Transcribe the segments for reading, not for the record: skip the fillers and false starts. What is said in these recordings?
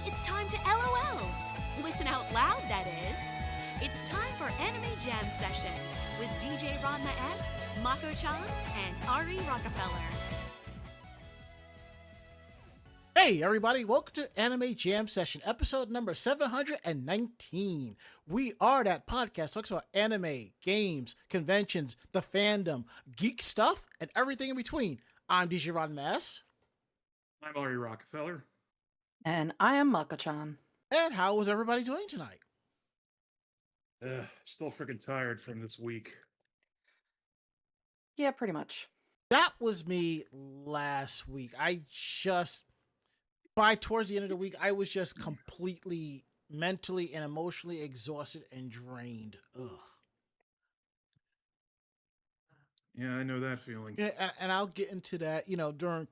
it's time to LOL. Listen out loud, that is. It's time for Anime Jam Session with DJ Ranma S, Mako-chan, and Ari Rockefeller. Hey everybody, welcome to Anime Jam Session, episode number 719. We are that podcast talks about anime, games, conventions, the fandom, geek stuff, and everything in between. I'm DJ Ranma S. I'm Ari Rockefeller. And I am Mako-chan. And how was everybody doing tonight? Still freaking tired from this week. Yeah, pretty much. That was me last week. By towards the end of the week, I was just completely mentally and emotionally exhausted and drained. Ugh. Yeah, I know that feeling. Yeah, and I'll get into that, during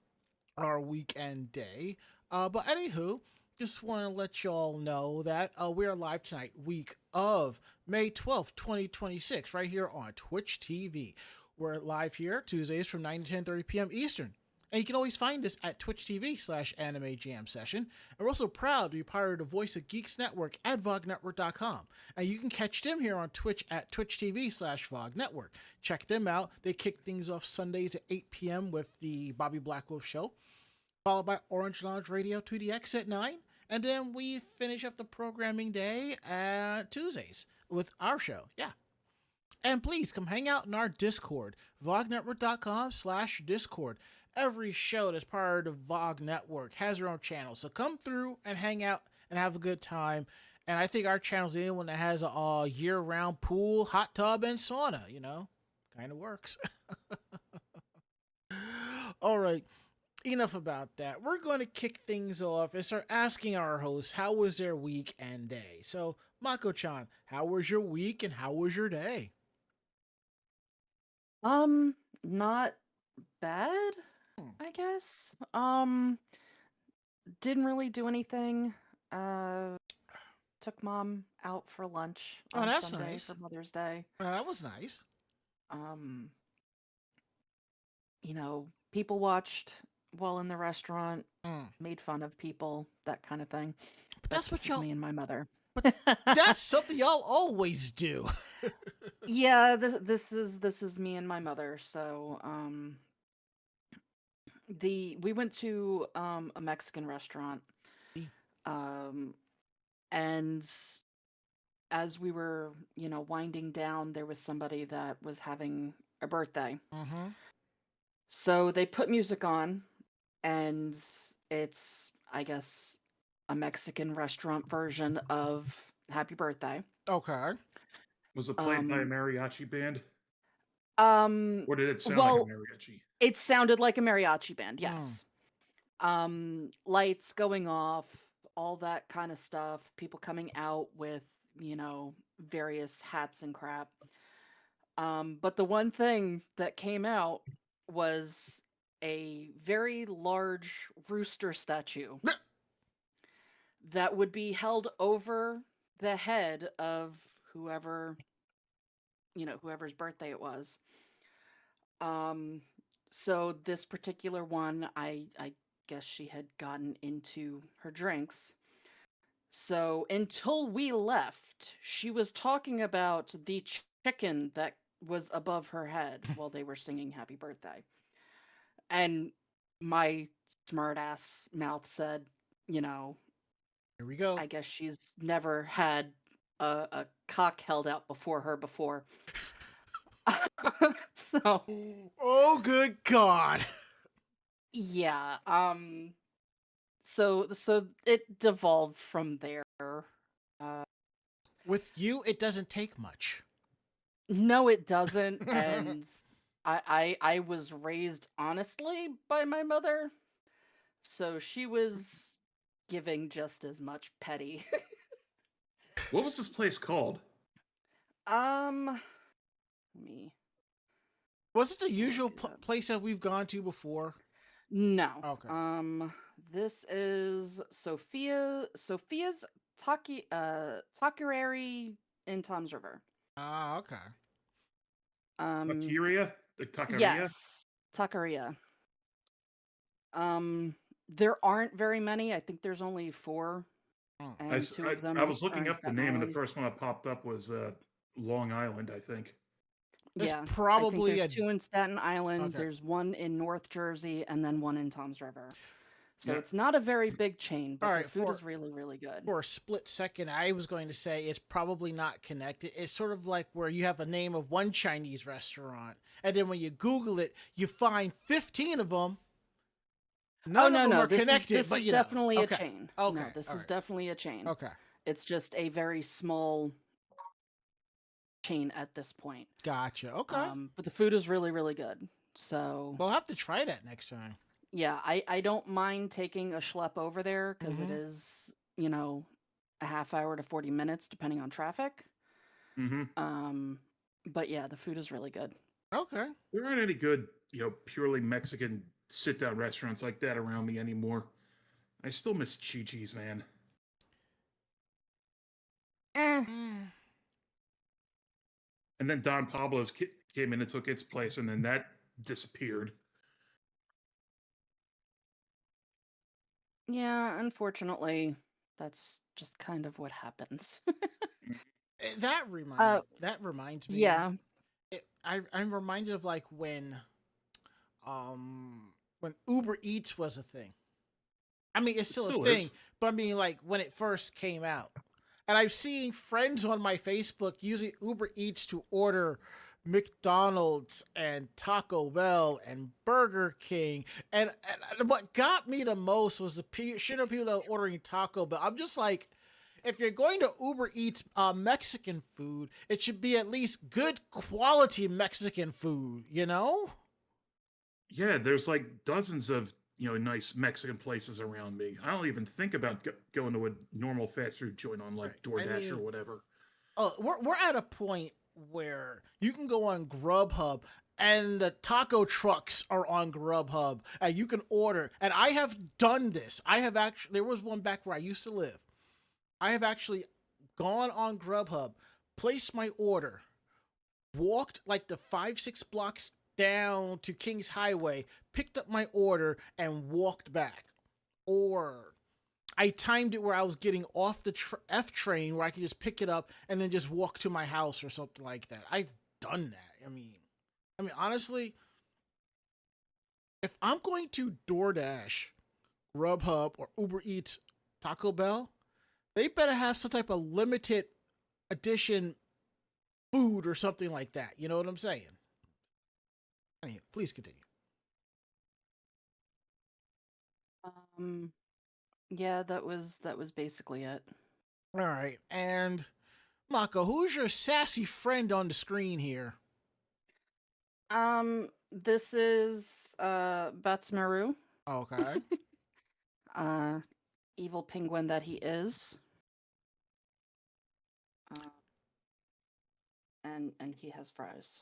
our weekend day. But anywho, just want to let y'all know that we are live tonight, week of May 12th, 2026, right here on Twitch TV. We're live here Tuesdays from 9 to 10:30 p.m. Eastern. And you can always find us at Twitch TV/Anime Jam Session. And we're also proud to be part of the Voice of Geeks Network at VogNetwork.com. And you can catch them here on Twitch at Twitch TV/VogNetwork. Check them out. They kick things off Sundays at 8 p.m. with the Bobby Blackwolf Show, followed by Orange Lounge Radio 2DX at 9. And then we finish up the programming day at Tuesdays with our show. Yeah. And please come hang out in our Discord, VogNetwork.com/Discord. Every show that's part of the Vog Network has their own channel. So come through and hang out and have a good time. And I think our channel's the only one that has a year-round pool, hot tub, and sauna, Kind of works. All right. Enough about that. We're going to kick things off and start asking our hosts, how was their week and day? So, Mako-chan, how was your week and how was your day? Not bad, I guess. Didn't really do anything. Took mom out for lunch on that's Sunday nice. for Mother's Day. That was nice. People watched while in the restaurant, Mm. made fun of people, that kind of thing. But that's what just y'all... me and my mother. But that's something y'all always do. Yeah, this is me and my mother. So we went to a Mexican restaurant, and as we were winding down, there was somebody that was having a birthday. Mm-hmm. So they put music on, and it's, I guess, a Mexican restaurant version of Happy Birthday. Okay. Was it played by a mariachi band? Or did it sound well, like a mariachi? It sounded like a mariachi band, yes. Lights going off, all that kind of stuff, people coming out with, various hats and crap. But the one thing that came out was a very large rooster statue that would be held over the head of whoever's birthday it was. So this particular one, I guess she had gotten into her drinks. So until we left, she was talking about the chicken that was above her head while they were singing Happy Birthday. And my smart ass mouth said, Here we go. I guess she's never had a cock held out before her before. So, oh, good God. Yeah. So it devolved from there. With you, it doesn't take much. No, it doesn't. And I was raised honestly by my mother, so she was giving just as much petty. What was this place called? Me. Was it the usual place that we've gone to before? No. Okay. This is Sophia's Takurari in Tom's River. Ah, okay. Taqueria? The Taqueria? Yes, Taqueria. There aren't very many. I think there's only 4, Oh. and 2 of them I was are looking in up the Staten name, and the Island. first one that popped up was Long Island, I think. It's Yeah, I think probably there's a 2 in Staten Island, okay. there's 1 in North Jersey, and then 1 in Toms River. So Yeah. it's not a very big chain, All but their right, food is really, really good. for a split second, I was going to say it's probably not connected. It's sort of like where you have a name of one Chinese restaurant, and then when you Google it, you find 15 of them. None of them are connected, This but is you know. definitely a Okay. chain. Okay. No, this All is right. definitely a chain. Okay. It's just a very small chain at this point. Gotcha. Okay. But the food is really, really good. So We'll have to try that next time. yeah, I don't mind taking a schlep over there because it Mhm. is, you know, a half hour to 40 minutes depending on traffic. Mm-hmm. But yeah, the food is really good. Okay. There aren't any good, purely Mexican sit-down restaurants like that around me anymore. I still miss Chi-Chi's, man. Mm. And then Don Pablo's came in and took its place, and then that disappeared. Yeah, unfortunately, that's just kind of what happens. That reminds me. Yeah. I'm reminded of like when Uber Eats was a thing. I mean, it's still a thing, but I mean, like when it first came out, and I'm seeing friends on my Facebook using Uber Eats to order McDonald's and Taco Bell and Burger King, and what got me the most was the shit of people that were ordering Taco Bell. I'm just like, if you're going to Uber Eats Mexican food, it should be at least good quality Mexican food, you know? Yeah, there's like dozens of nice Mexican places around me. I don't even think about going to a normal fast food joint on like Right. DoorDash or whatever. Oh, we're at a point where you can go on Grubhub and the taco trucks are on Grubhub and you can order. And I have done this. I have actually, there was one back where I used to live. I have actually gone on Grubhub, placed my order, walked like the 5-6 blocks down to Kings Highway, picked up my order, and walked back. Or I timed it where I was getting off the F train where I could just pick it up and then just walk to my house or something like that. I've done that. I mean, honestly, if I'm going to DoorDash, Grubhub, or Uber Eats Taco Bell, they better have some type of limited edition food or something like that. You know what I'm saying? Anyway, please continue. Yeah, that was basically it. All right, and Mako, who's your sassy friend on the screen here? This is Batsmaru. Okay. Evil penguin that he is. And he has fries.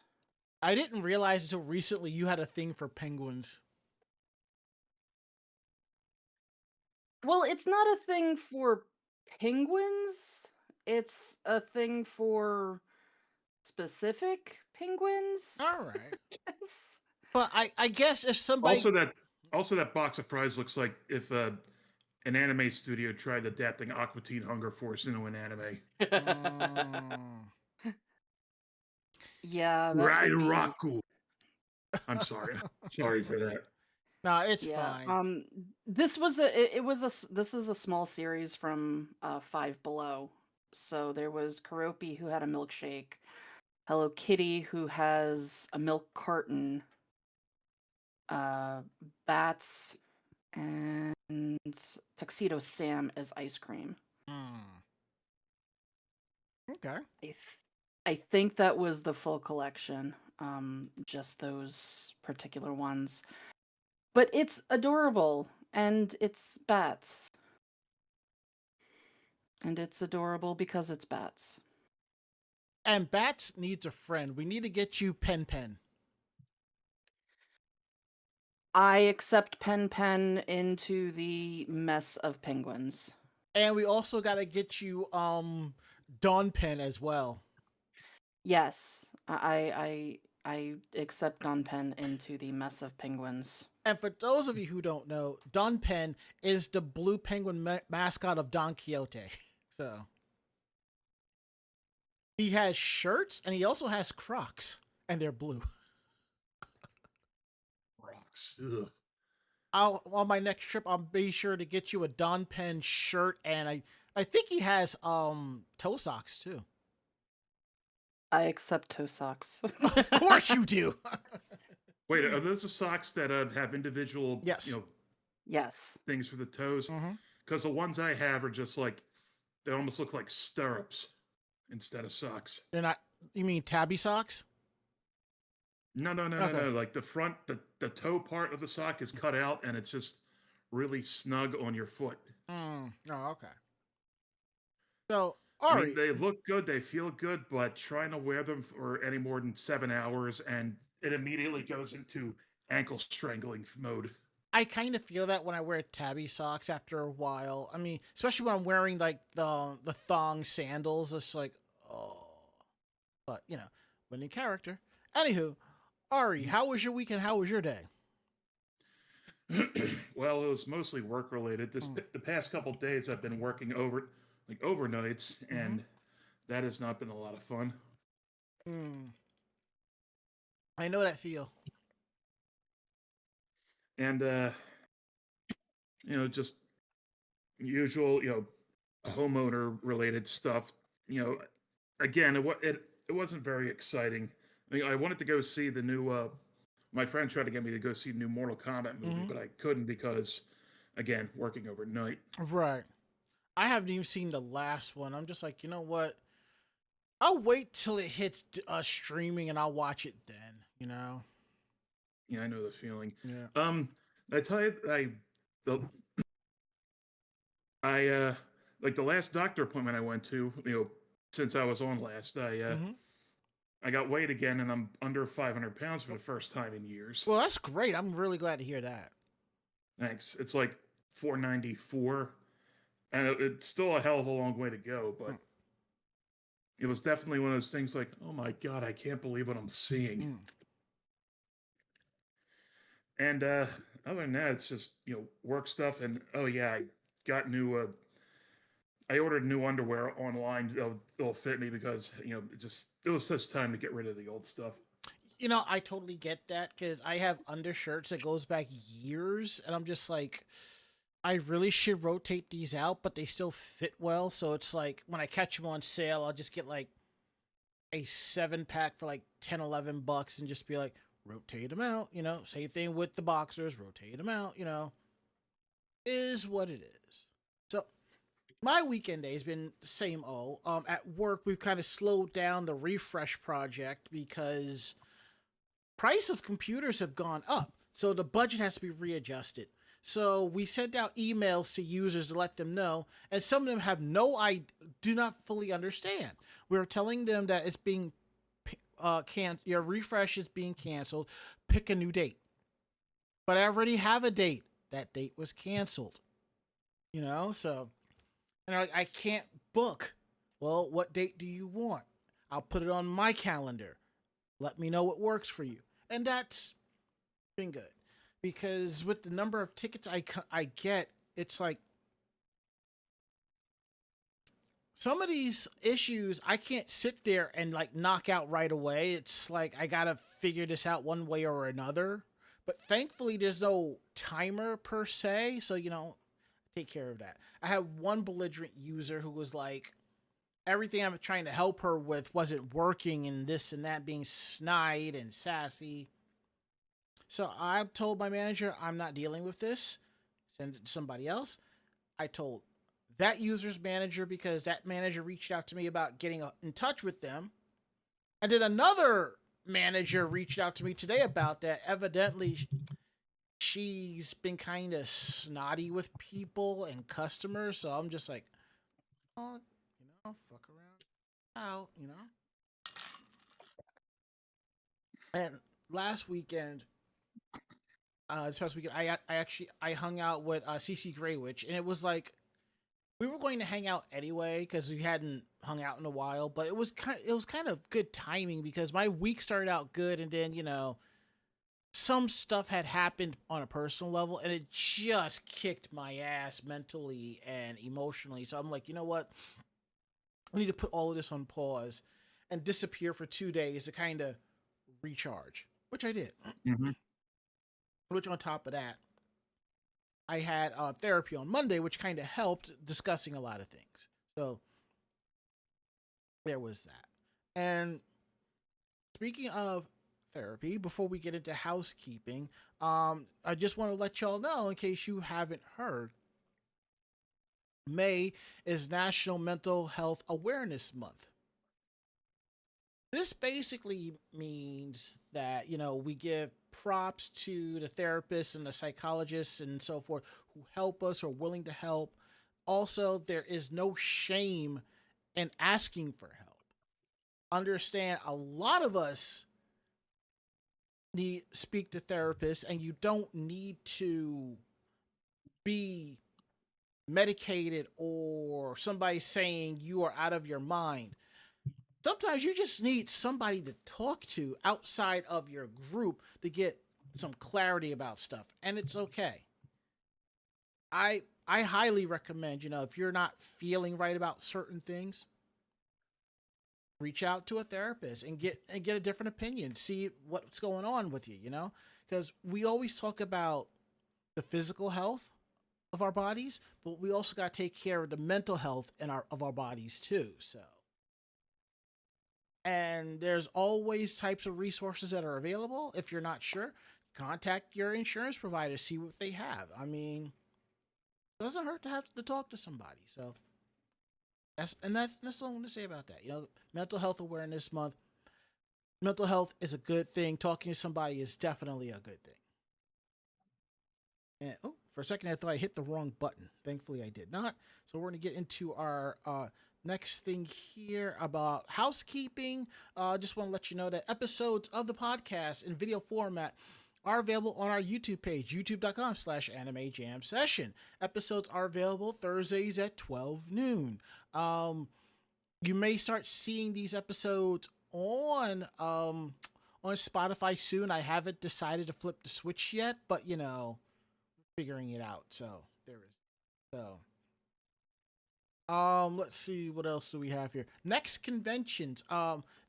I didn't realize until recently you had a thing for penguins. Well, it's not a thing for penguins. It's a thing for specific penguins. All right. I guess. But I guess if somebody Also that box of fries looks like if an anime studio tried adapting Aqua Teen Hunger Force into an anime. Yeah, Right, Raku. I'm sorry. Sorry for that. No, it's fine. This is a small series from Five Below. So there was Karopi who had a milkshake, Hello Kitty who has a milk carton, Bats and Tuxedo Sam as ice cream. Okay. I think that was the full collection, just those particular ones. But it's adorable, and it's bats. And it's adorable because it's bats. And Bats needs a friend. We need to get you Pen Pen. I accept Pen Pen into the mess of penguins. And we also got to get you Dawn Pen as well. Yes, I accept Dawn Pen into the mess of penguins. And for those of you who don't know, Don Pen is the blue penguin mascot of Don Quixote. So he has shirts and he also has Crocs, and they're blue. Rocks. Ugh. On my next trip, I'll be sure to get you a Don Pen shirt, and I think he has toe socks too. I accept toe socks. Of course you do. Wait, are those the socks that have individual, Yes. Yes. things for the toes? Mhm. Because the ones I have are just like, they almost look like stirrups instead of socks. They're not. You mean tabby socks? No, Okay. no. Like the front, the toe part of the sock is cut out, and it's just really snug on your foot. Oh, okay. So I Ari, mean, they look good, they feel good, but trying to wear them for any more than 7 hours, and it immediately goes into ankle strangling mode. I kind of feel that when I wear tabby socks after a while. I mean, especially when I'm wearing like the thong sandals. It's like, oh, but when in character. Anywho, Ari, how was your weekend? How was your day? Well, it was mostly work related. The past couple days, I've been working overnights, and that has not been a lot of fun. I know that feel. And just usual, homeowner related stuff. Again, it wasn't very exciting. I mean, I wanted to go see the new. My friend tried to get me to go see the new Mortal Kombat movie, but I couldn't because, again, working overnight. Right. I haven't even seen the last one. I'm just like, you know what? I'll wait till it hits streaming and I'll watch it then. Yeah, I know the feeling. Yeah. I tell you, I like the last doctor appointment I went to, since I was on last, I got weighed again, and I'm under 500 pounds for the first time in years. Well, that's great. I'm really glad to hear that. Thanks. It's like 494, and it's still a hell of a long way to go, but it was definitely one of those things like, oh my God, I can't believe what I'm seeing. And other than that, it's just, work stuff, and oh yeah, I got I ordered new underwear online. It'll fit me because it was just time to get rid of the old stuff. I totally get that because I have undershirts that goes back years, and I'm just like, I really should rotate these out, but they still fit well. So it's like when I catch them on sale, I'll just get like a 7-pack for like $10-11 and just be like, rotate them out. Same thing with the boxers, rotate them out. Is what it is. So my weekend day has been the same old. At work, we've kind of slowed down the refresh project because price of computers have gone up. So the budget has to be readjusted. So we sent out emails to users to let them know, and some of them have do not fully understand. We're telling them that it's being your refresh is being canceled. Pick a new date. But I already have a date. That date was canceled. So. And they're like, I can't book. Well, what date do you want? I'll put it on my calendar. Let me know what works for you. And that's been good. Because with the number of tickets I get, it's like some of these issues I can't sit there and like knock out right away. It's like I got to figure this out one way or another. But thankfully, there's no timer per se. So, take care of that. I had one belligerent user who was like, everything I'm trying to help her with wasn't working and this and that, being snide and sassy. So I told my manager, I'm not dealing with this. Send it to somebody else. I told that user's manager because that manager reached out to me about getting in touch with them. And then another manager reached out to me today about that. Evidently, she's been kind of snotty with people and customers, so I'm just like, fuck around out, And last weekend, this past weekend, I hung out with CC Graywitch, and it was like we were going to hang out anyway because we hadn't hung out in a while, but it was kind of good timing because my week started out good, and then some stuff had happened on a personal level and it just kicked my ass mentally and emotionally. So I'm like, you know what? I need to put all of this on pause and disappear for 2 days to kind of recharge, which I did. Hmm. Which on top of that, I had therapy on Monday, which kind of helped discussing a lot of things. So there was that. And speaking of therapy, before we get into housekeeping, I just want to let y'all know, in case you haven't heard, May is National Mental Health Awareness Month. This basically means that, we give props to the therapists and the psychologists and so forth who help us or willing to help. Also, there is no shame in asking for help. Understand, a lot of us need speak to therapists, and you don't need to be medicated or somebody saying you are out of your mind. Sometimes you just need somebody to talk to outside of your group to get some clarity about stuff, and it's okay. I highly recommend, if you're not feeling right about certain things, reach out to a therapist and get a different opinion, see what's going on with you, because we always talk about the physical health of our bodies, but we also got to take care of the mental health of our bodies too. So, and there's always types of resources that are available. If you're not sure, contact your insurance provider, see what they have. I mean, it doesn't hurt to have to talk to somebody. So that's all I want to say about that. Mental Health Awareness Month. Mental health is a good thing. Talking to somebody is definitely a good thing. And for a second, I thought I hit the wrong button. Thankfully, I did not. So we're going to get into our next thing here about housekeeping. Just want to let you know that episodes of the podcast in video format are available on our YouTube page, youtube.com/anime jam session. Episodes are available Thursdays at 12 noon. You may start seeing these episodes on Spotify soon. I haven't decided to flip the switch yet, but figuring it out. So there is. So let's see, what else do we have here. Next conventions.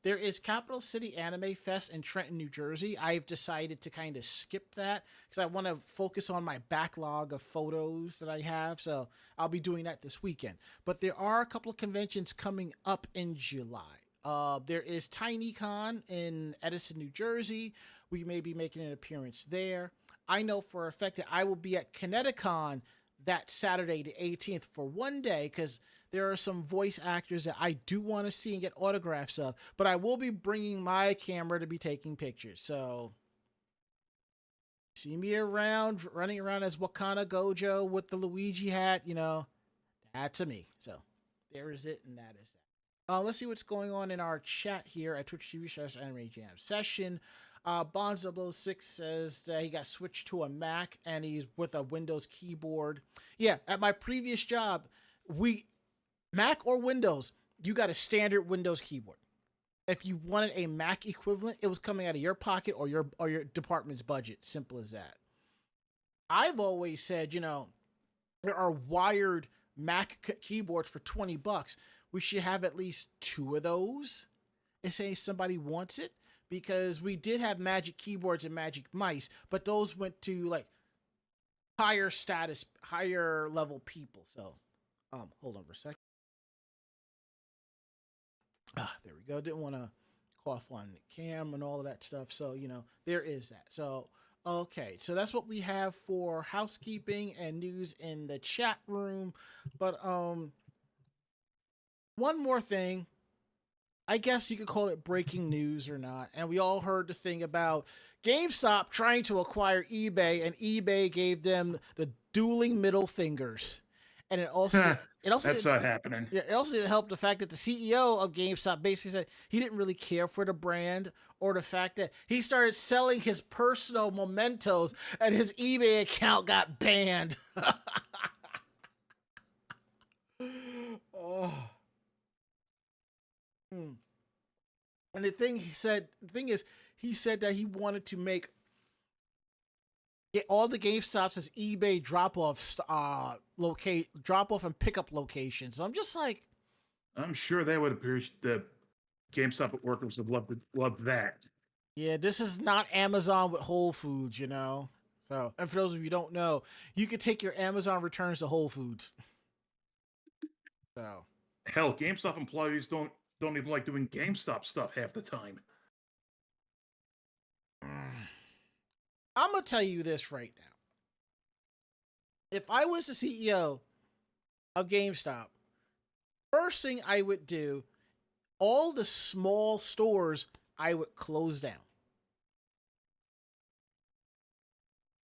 There is Capital City Anime Fest in Trenton, New Jersey. I've decided to kind of skip that because I want to focus on my backlog of photos that I have. So I'll be doing that this weekend. But there are a couple of conventions coming up in July. There is TinyCon in Edison, New Jersey. We may be making an appearance there. I know for a fact that I will be at Kineticon that Saturday, the 18th, for one day, because there are some voice actors that I do want to see and get autographs of, but I will be bringing my camera to be taking pictures. So see me around, running around as Wakana Gojo with the Luigi hat, that's a me. So there is it, and that is that. Let's see what's going on in our chat here at Twitch TV/Anime Jam Session. Bonds006 says that he got switched to a Mac and he's with a Windows keyboard. Yeah, at my previous job, Mac or Windows, you got a standard Windows keyboard. If you wanted a Mac equivalent, it was coming out of your pocket or your department's budget. Simple as that. I've always said, there are wired Mac keyboards for $20. We should have at least 2 of those. If say somebody wants it. Because we did have Magic keyboards and Magic mice, but those went to like higher status, higher level people. So, hold on for a second. There we go. Didn't want to cough on the cam and all of that stuff. So, there is that. So, okay. So that's what we have for housekeeping and news in the chat room. But, one more thing. I guess you could call it breaking news or not. And we all heard the thing about GameStop trying to acquire eBay, and eBay gave them the dueling middle fingers. And it also That's not happening. Yeah, it also didn't help the fact that the CEO of GameStop basically said he didn't really care for the brand, or the fact that he started selling his personal mementos and his eBay account got banned. Oh. And the thing is, he said that he wanted to make Get all the GameStops as eBay drop off and pickup locations. I'm just like, I'm sure they would appreciate the GameStop workers would love that. yeah, this is not Amazon with Whole Foods, you know. So, and for those of you who don't know, you could take your Amazon returns to Whole Foods. So, Hell, GameStop employees don't even like doing GameStop stuff half the time. I'm gonna tell you this right now. If I was the CEO of GameStop, first thing I would do, all the small stores I would close down.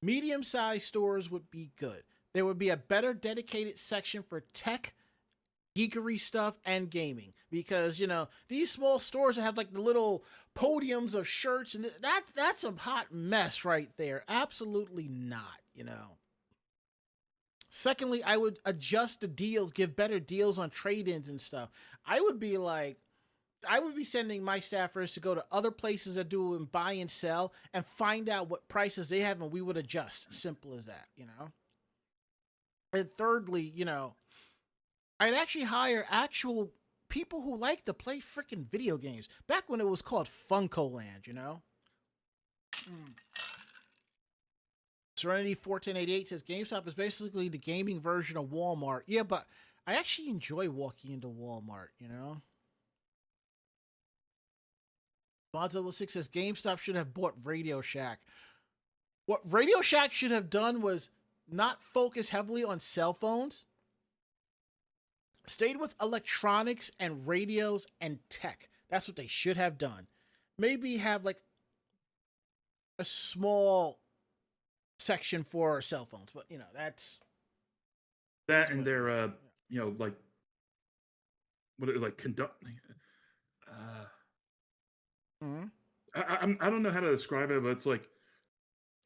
Medium-sized stores would be good. There would be a better dedicated section for tech, geekery stuff, and gaming. Because, you know, these small stores that have like the little podiums of shirts, and that's a hot mess right there. Absolutely not, you know. Secondly, I would adjust the deals, give better deals on trade-ins and stuff. I would be sending my staffers to go to other places that do and buy and sell and find out what prices they have, and we would adjust. Simple as that, you know. And thirdly, you know, I'd actually hire actual people who like to play freaking video games. Back when it was called Funko Land, you know. Serenity 1488 says GameStop is basically the gaming version of Walmart. Yeah, but I actually enjoy walking into Walmart, you know. Bonzo 6 says GameStop should have bought Radio Shack. What Radio Shack should have done was not focus heavily on cell phones. Stayed with electronics and radios and tech. That's what they should have done. Maybe have like a small section for cell phones, but you know, that's and their you know, like what it like conducting. I don't know how to describe it, but it's like,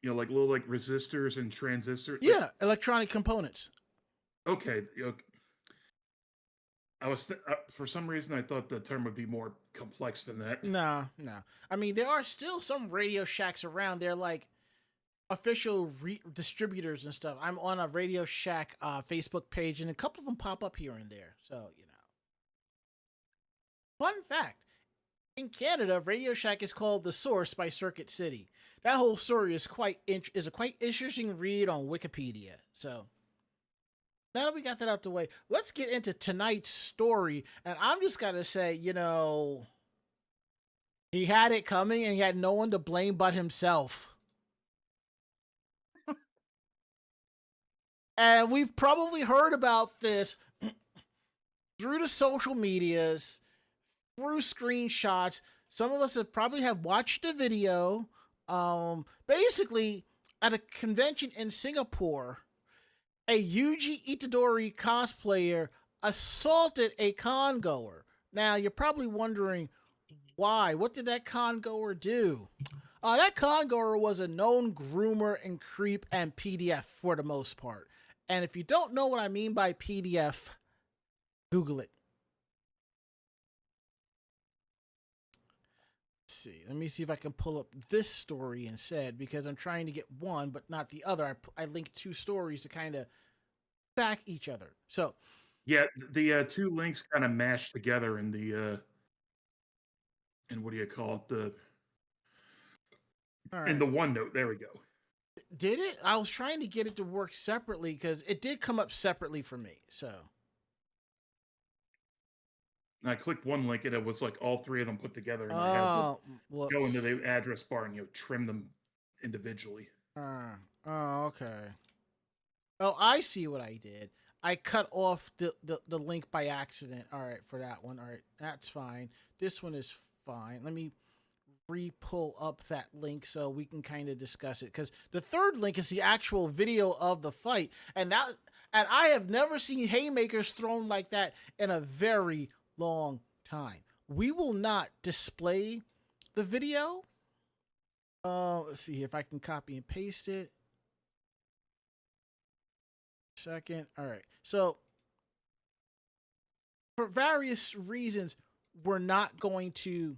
you know, like little like resistors and transistors. Yeah, electronic components. Okay. I was for some reason I thought the term would be more complex than that. No. I mean, there are still some Radio Shacks around. They're like official distributors and stuff. I'm on a Radio Shack Facebook page, and a couple of them pop up here and there. So, you know. Fun fact. In Canada, Radio Shack is called The Source by Circuit City. That whole story is a quite interesting read on Wikipedia. So, now that we got that out the way, let's get into tonight's story. And I'm just gotta say, you know, he had it coming and he had no one to blame but himself. And we've probably heard about this through the social medias, through screenshots. Some of us have watched the video. Basically, at a convention in Singapore, a Yuji Itadori cosplayer assaulted a con goer. Now, you're probably wondering why. What did that con goer do? That con goer was a known groomer and creep and PDF for the most part. And if you don't know what I mean by PDF, Google it. Let's see. Let me see if I can pull up this story instead, because I'm trying to get one but not the other. I linked two stories to kind of back each other. So yeah, the two links kind of mashed together in the and what do you call it, in the OneNote. There we go. Did it? I was trying to get it to work separately because it did come up separately for me. So I clicked one link and it was like all three of them put together, and I had to go into the address bar and trim them individually. Okay. Oh, I see what I did. I cut off the link by accident. All right, for that one. All right, that's fine. This one is fine. Let me re-pull up that link so we can kind of discuss it, because the third link is the actual video of the fight, and I have never seen haymakers thrown like that in a very long time. We will not display the video. Let's see if I can copy and paste it. Second. All right. So for various reasons, we're not going to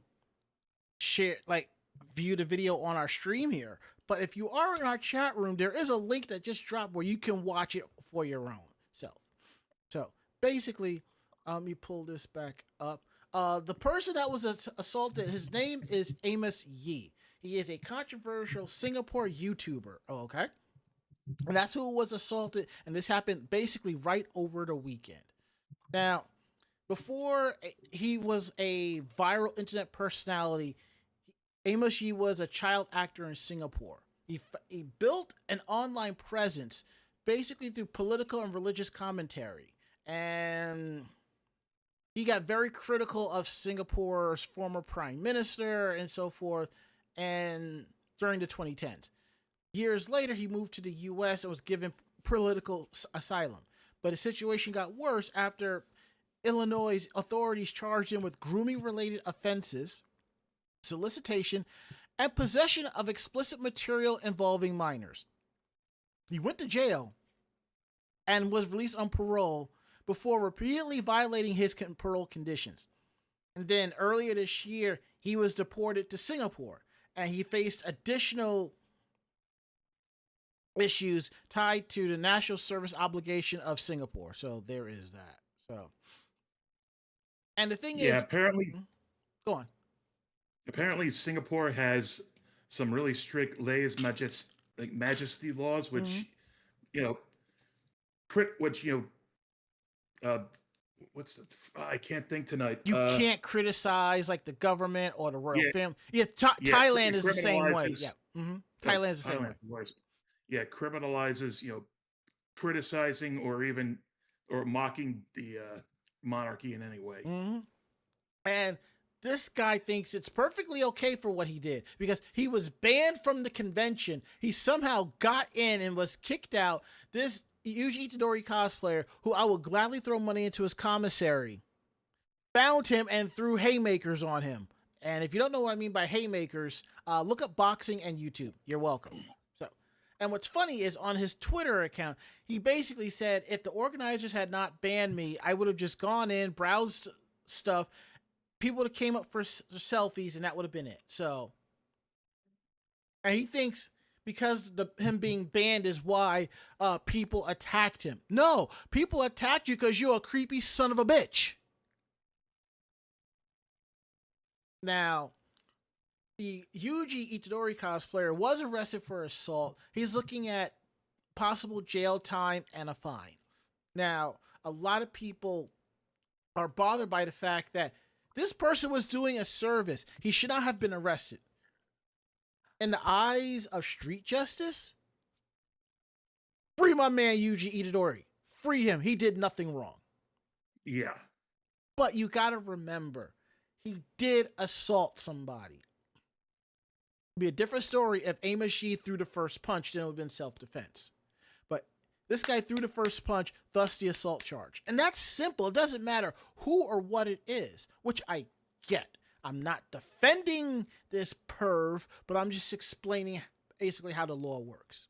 view the video on our stream here, But if you are in our chat room, there is a link that just dropped where you can watch it for your own self. So basically, let me pull this back up. The person that was assaulted, his name is Amos Yee. He is a controversial Singapore YouTuber. Oh, okay. And that's who was assaulted. And this happened basically right over the weekend. Now, before he was a viral internet personality, Amos Yee was a child actor in Singapore. He built an online presence basically through political and religious commentary. And he got very critical of Singapore's former prime minister and so forth, and during the 2010s. Years later, he moved to the US and was given political asylum. But the situation got worse after Illinois authorities charged him with grooming-related offenses, solicitation, and possession of explicit material involving minors. He went to jail and was released on parole before repeatedly violating his parole conditions. And then earlier this year, he was deported to Singapore, and he faced additional issues tied to the national service obligation of Singapore. So there is that. So, and the thing is, apparently, go on. Apparently, Singapore has some really strict majesty laws, which you know, I can't think tonight. You can't criticize like the government or the royal family. Thailand is the same way. Yeah, Thailand is the same way. Yeah, criminalizes criticizing or mocking the monarchy in any way. And this guy thinks it's perfectly okay for what he did because he was banned from the convention. He somehow got in and was kicked out. This Yuji Itadori cosplayer, who I would gladly throw money into his commissary, found him and threw haymakers on him. And if you don't know what I mean by haymakers, look up boxing and YouTube. You're welcome. So, and what's funny is on his Twitter account, he basically said, if the organizers had not banned me, I would have just gone in, browsed stuff. People would have came up for selfies, and that would have been it. So, and he thinks because him being banned is why people attacked him. No, people attacked you because you're a creepy son of a bitch. Now, the Yuji Itadori cosplayer was arrested for assault. He's looking at possible jail time and a fine. Now, a lot of people are bothered by the fact that this person was doing a service. He should not have been arrested. In the eyes of street justice, free my man Yuji Itadori. Free him. He did nothing wrong. Yeah. But you gotta remember, he did assault somebody. It'd be a different story if Amos Yee threw the first punch, then it would have been self-defense. But this guy threw the first punch, thus the assault charge. And that's simple. It doesn't matter who or what it is, which I get. I'm not defending this perv, but I'm just explaining basically how the law works.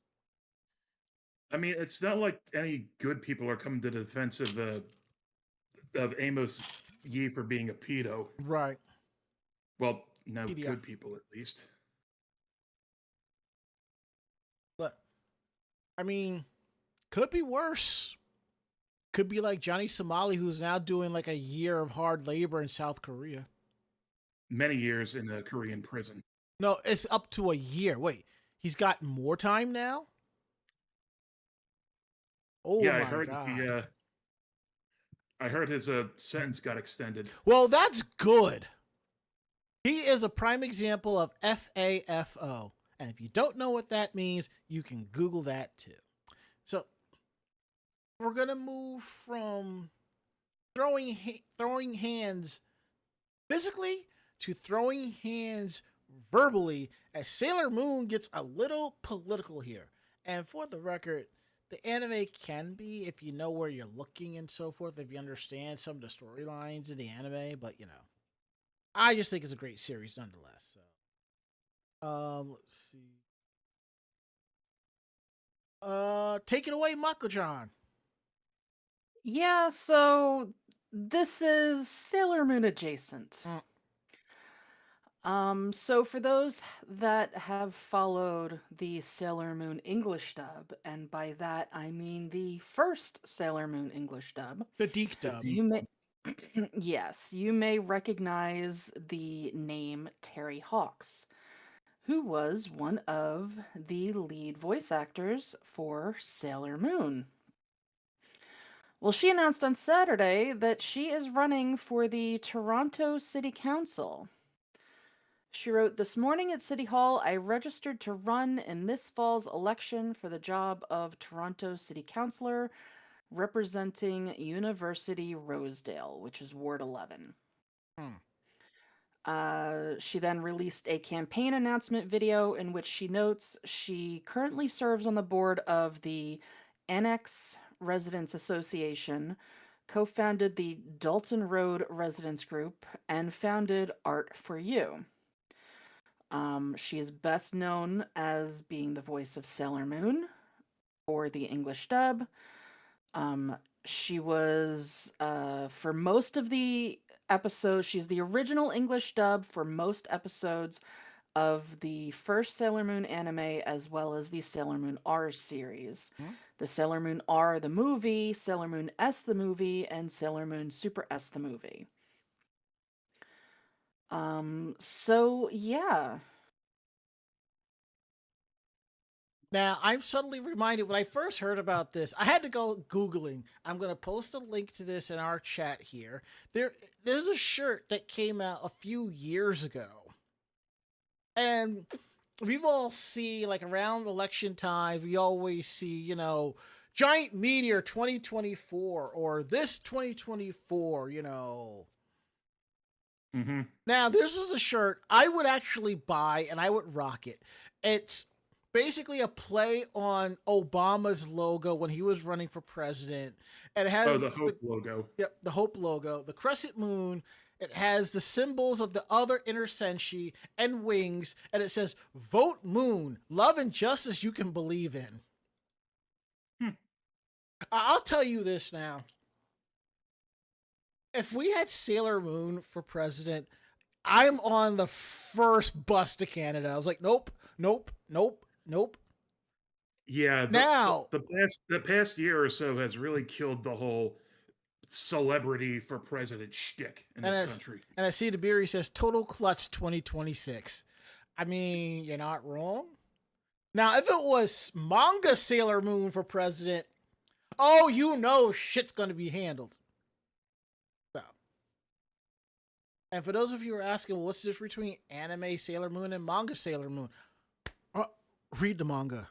I mean, it's not like any good people are coming to the defense of Amos Yee for being a pedo. Right. Well, no PDF. Good people, at least. But, I mean, could be worse. Could be like Johnny Somali, who's now doing like a year of hard labor in South Korea. Many years in a Korean prison. No, it's up to a year. Wait, he's got more time now? Oh, yeah, my I heard God. I heard his sentence got extended. Well, that's good. He is a prime example of FAFO. And if you don't know what that means, you can Google that too. So we're going to move from throwing hands physically to throwing hands verbally as Sailor Moon gets a little political here. And for the record, the anime can be, if you know where you're looking and so forth, if you understand some of the storylines in the anime, but I just think it's a great series nonetheless. So, let's see. Take it away, Mako-chan. Yeah, so this is Sailor Moon adjacent. So for those that have followed the Sailor Moon English dub, and by that I mean the first Sailor Moon English dub, The Deke The dub. deep you may yes, you may recognize the name Terry Hawks, who was one of the lead voice actors for Sailor Moon. Well, she announced on Saturday that she is running for the Toronto City Council. She wrote, "This morning at City Hall, I registered to run in this fall's election for the job of Toronto City Councillor representing University Rosedale, which is Ward 11." Hmm. She then released a campaign announcement video in which she notes she currently serves on the board of the Annex Residents Association, co founded the Dalton Road Residents Group, and founded Art for You. She is best known as being the voice of Sailor Moon or the English dub. She was, for most of the episodes, she's the original English dub for most episodes of the first Sailor Moon anime as well as the Sailor Moon R series. Hmm? The Sailor Moon R the movie, Sailor Moon S the movie, and Sailor Moon Super S the movie. So yeah. Now, I'm suddenly reminded when I first heard about this, I had to go Googling. I'm going to post a link to this in our chat here. There's a shirt that came out a few years ago. And we've all see, like around election time, we always see, Giant Meteor 2024 or this 2024, Mm-hmm. Now, this is a shirt I would actually buy and I would rock it. It's basically a play on Obama's logo when he was running for president. And it has The Hope logo. Yep, the Hope logo, the crescent moon. It has the symbols of the other inner senshi and wings, and it says, "Vote Moon, love and justice you can believe in." I'll tell you this now. If we had Sailor Moon for president, I'm on the first bus to Canada. I was like, nope, nope, nope, nope. Yeah. Now, The past year or so has really killed the whole celebrity for president shtick in this country. and I see the Beery says total klutz 2026. I mean, you're not wrong. Now, if it was manga Sailor Moon for president, oh, shit's going to be handled. So. And for those of you who are asking, well, what's the difference between anime Sailor Moon and manga Sailor Moon? Read the manga.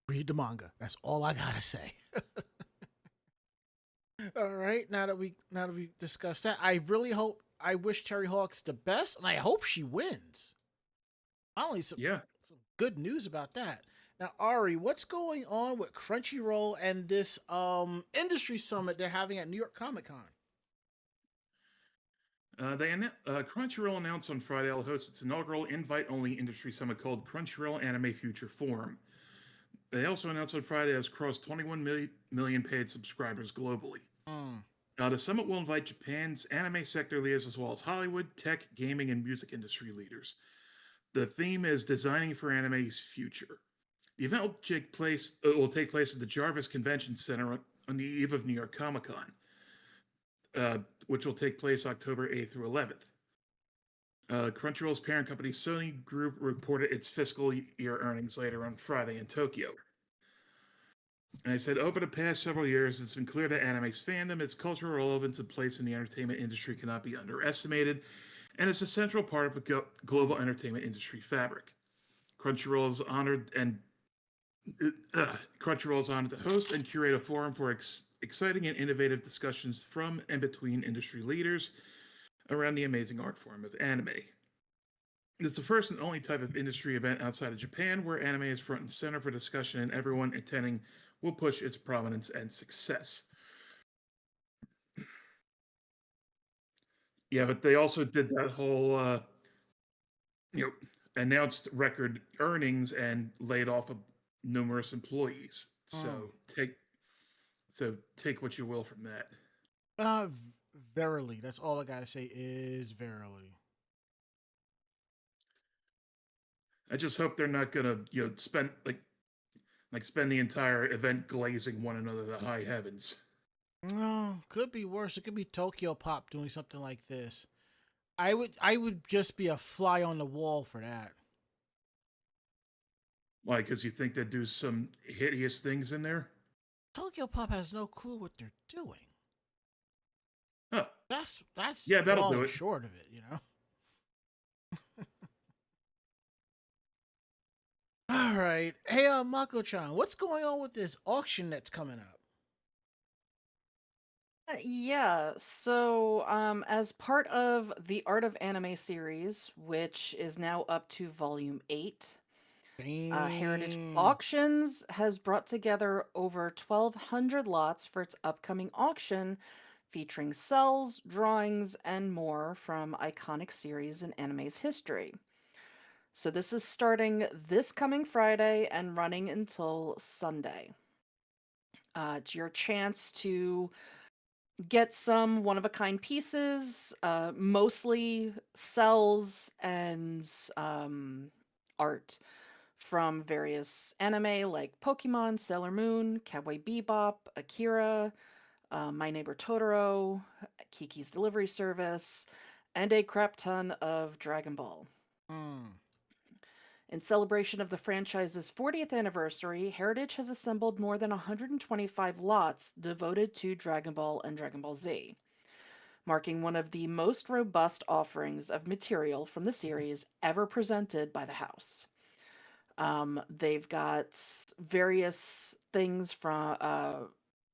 Read the manga. That's all I gotta say. All right. Now that we discussed that, I wish Terry Hawks the best, and I hope she wins. Finally, some good news about that. Now, Ari, what's going on with Crunchyroll and this industry summit they're having at New York Comic Con? Crunchyroll announced on Friday it'll host its inaugural invite-only industry summit called Crunchyroll Anime Future Forum. They also announced on Friday it has crossed 21 million paid subscribers globally. The summit will invite Japan's anime sector leaders as well as Hollywood, tech, gaming, and music industry leaders. The theme is Designing for Anime's Future. The event will take place at the Jarvis Convention Center on the eve of New York Comic Con, which will take place October 8th through 11th. Crunchyroll's parent company Sony Group reported its fiscal year earnings later on Friday in Tokyo. And I said, over the past several years, it's been clear that anime's fandom, its cultural relevance, and place in the entertainment industry cannot be underestimated, and it's a central part of the global entertainment industry fabric. Crunchyroll is honored to host and curate a forum for exciting and innovative discussions from and between industry leaders around the amazing art form of anime. It's the first and only type of industry event outside of Japan where anime is front and center for discussion, and everyone attending will push its prominence and success. Yeah, but they also did that whole, announced record earnings and laid off numerous employees. So take what you will from that. Verily. That's all I gotta say is verily. I just hope they're not gonna spend spend the entire event glazing one another to high heavens. No, could be worse. It could be TOKYOPOP doing something like this. I would just be a fly on the wall for that. Why? Because you think they'd do some hideous things in there? TOKYOPOP has no clue what they're doing. Huh. That's Yeah, that'll long do and it. short of it, you know. All right, hey, Mako-chan, what's going on with this auction that's coming up? Yeah, so as part of the Art of Anime series, which is now up to volume 8, Heritage Damn. Auctions has brought together over 1,200 lots for its upcoming auction, featuring cells, drawings, and more from iconic series in anime's history. So this is starting this coming Friday and running until Sunday. It's your chance to get some one of a kind pieces, mostly cells and art from various anime like Pokemon, Sailor Moon, Cowboy Bebop, Akira, My Neighbor Totoro, Kiki's Delivery Service, and a crap ton of Dragon Ball. Mm. In celebration of the franchise's 40th anniversary, Heritage has assembled more than 125 lots devoted to Dragon Ball and Dragon Ball Z, marking one of the most robust offerings of material from the series ever presented by the house. They've got various things from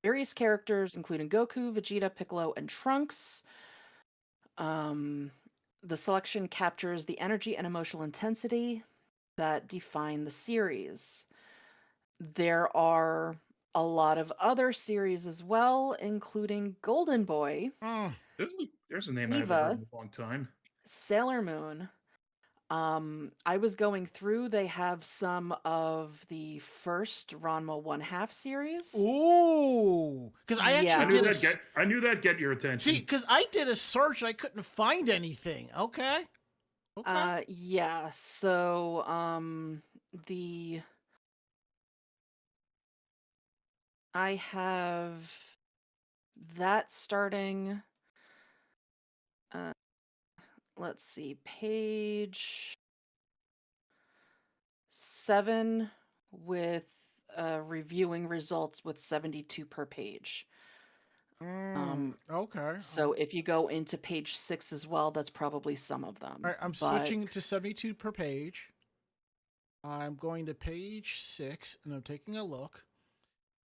various characters, including Goku, Vegeta, Piccolo, and Trunks. The selection captures the energy and emotional intensity that define the series. There are a lot of other series as well, including Golden Boy, Mm. Ooh, there's a name I haven't heard Eva, in a long time. Sailor Moon. I was going through, they have some of the first Ranma 1/2 series. Ooh, because I actually I knew Yeah. did that get I knew that get your see, attention. because I did a search and I couldn't find anything. Okay, okay. Yeah, so the I have that starting uh let's see, page 7 with reviewing results with 72 per page. Okay. So if you go into page 6 as well, that's probably some of All them. right, I'm But switching to 72 per page. I'm going to page 6 and I'm taking a look.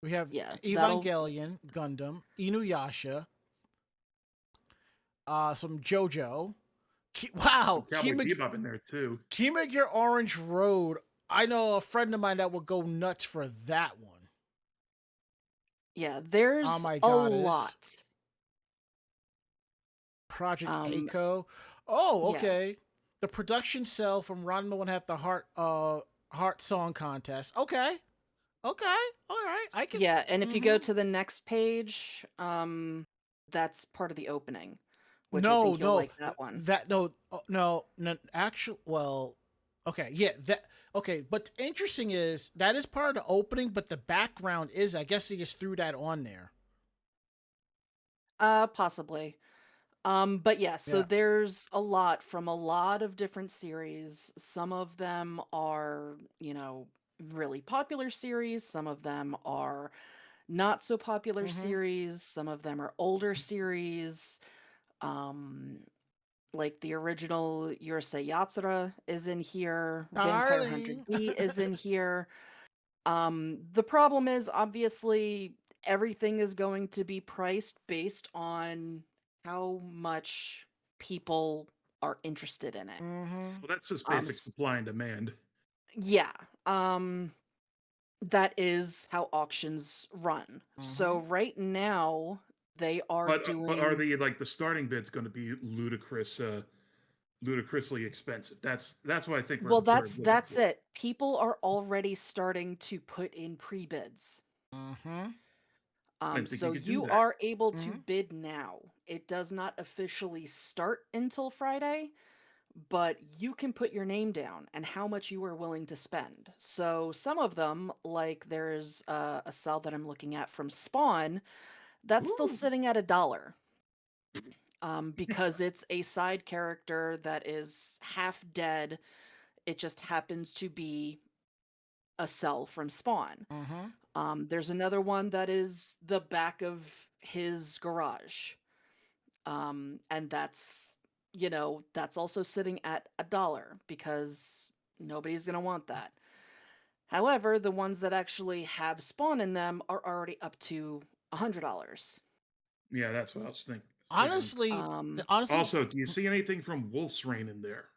We have yeah, that'll Evangelion, Gundam, Inuyasha, some JoJo. Some Wow, Cowboy Bebop in there too. Kima Your Orange Road. I know a friend of mine that would go nuts for that one. yeah, Oh there's my a goddess. lot. Project Um Aiko. Oh, yeah. okay. The production cell from Ranma would have the heart song contest. Okay. Okay. All right. I can. Yeah, and if you go Mm-hmm. to the next page, that's part of the opening, which I No, think you'll no, like that one. that no, no, no. Actual, well, okay, yeah, that okay. But interesting is that is part of the opening, but the background is. I guess they just threw that on there. Possibly. But yeah, so Yeah. there's a lot from a lot of different series. Some of them are, really popular series. Some of them are not so popular Mm-hmm. series. Some of them are older series. Um, like the original Urusei Yatsura is in here. Vampire Hunter Darling. D is in here. The problem is obviously everything is going to be priced based on how much people are interested in it. Mm-hmm. Well, that's just Um, basic s- supply and demand. yeah. That is how auctions run. Mm-hmm. So right now they are But are doing the starting bids going to be ludicrously expensive? That's what I think well, we're looking that's for. it. People are already starting to put in pre-bids. Mm-hmm. I didn't think you So could do you that. are able to Mm-hmm. bid now. It does not officially start until Friday, but you can put your name down and how much you are willing to spend. So some of them, like there's a cell that I'm looking at from Spawn, that's still Ooh. sitting at $1. Because it's a side character that is half dead. It just happens to be a cell from Spawn. There's another one that is the back of his garage. And that's, that's also sitting at $1 because nobody's going to want that. However, the ones that actually have Spawn in them are already up to $100. Yeah, that's what I was thinking. Honestly, Um, Also, do you see anything from Wolf's Rain in there?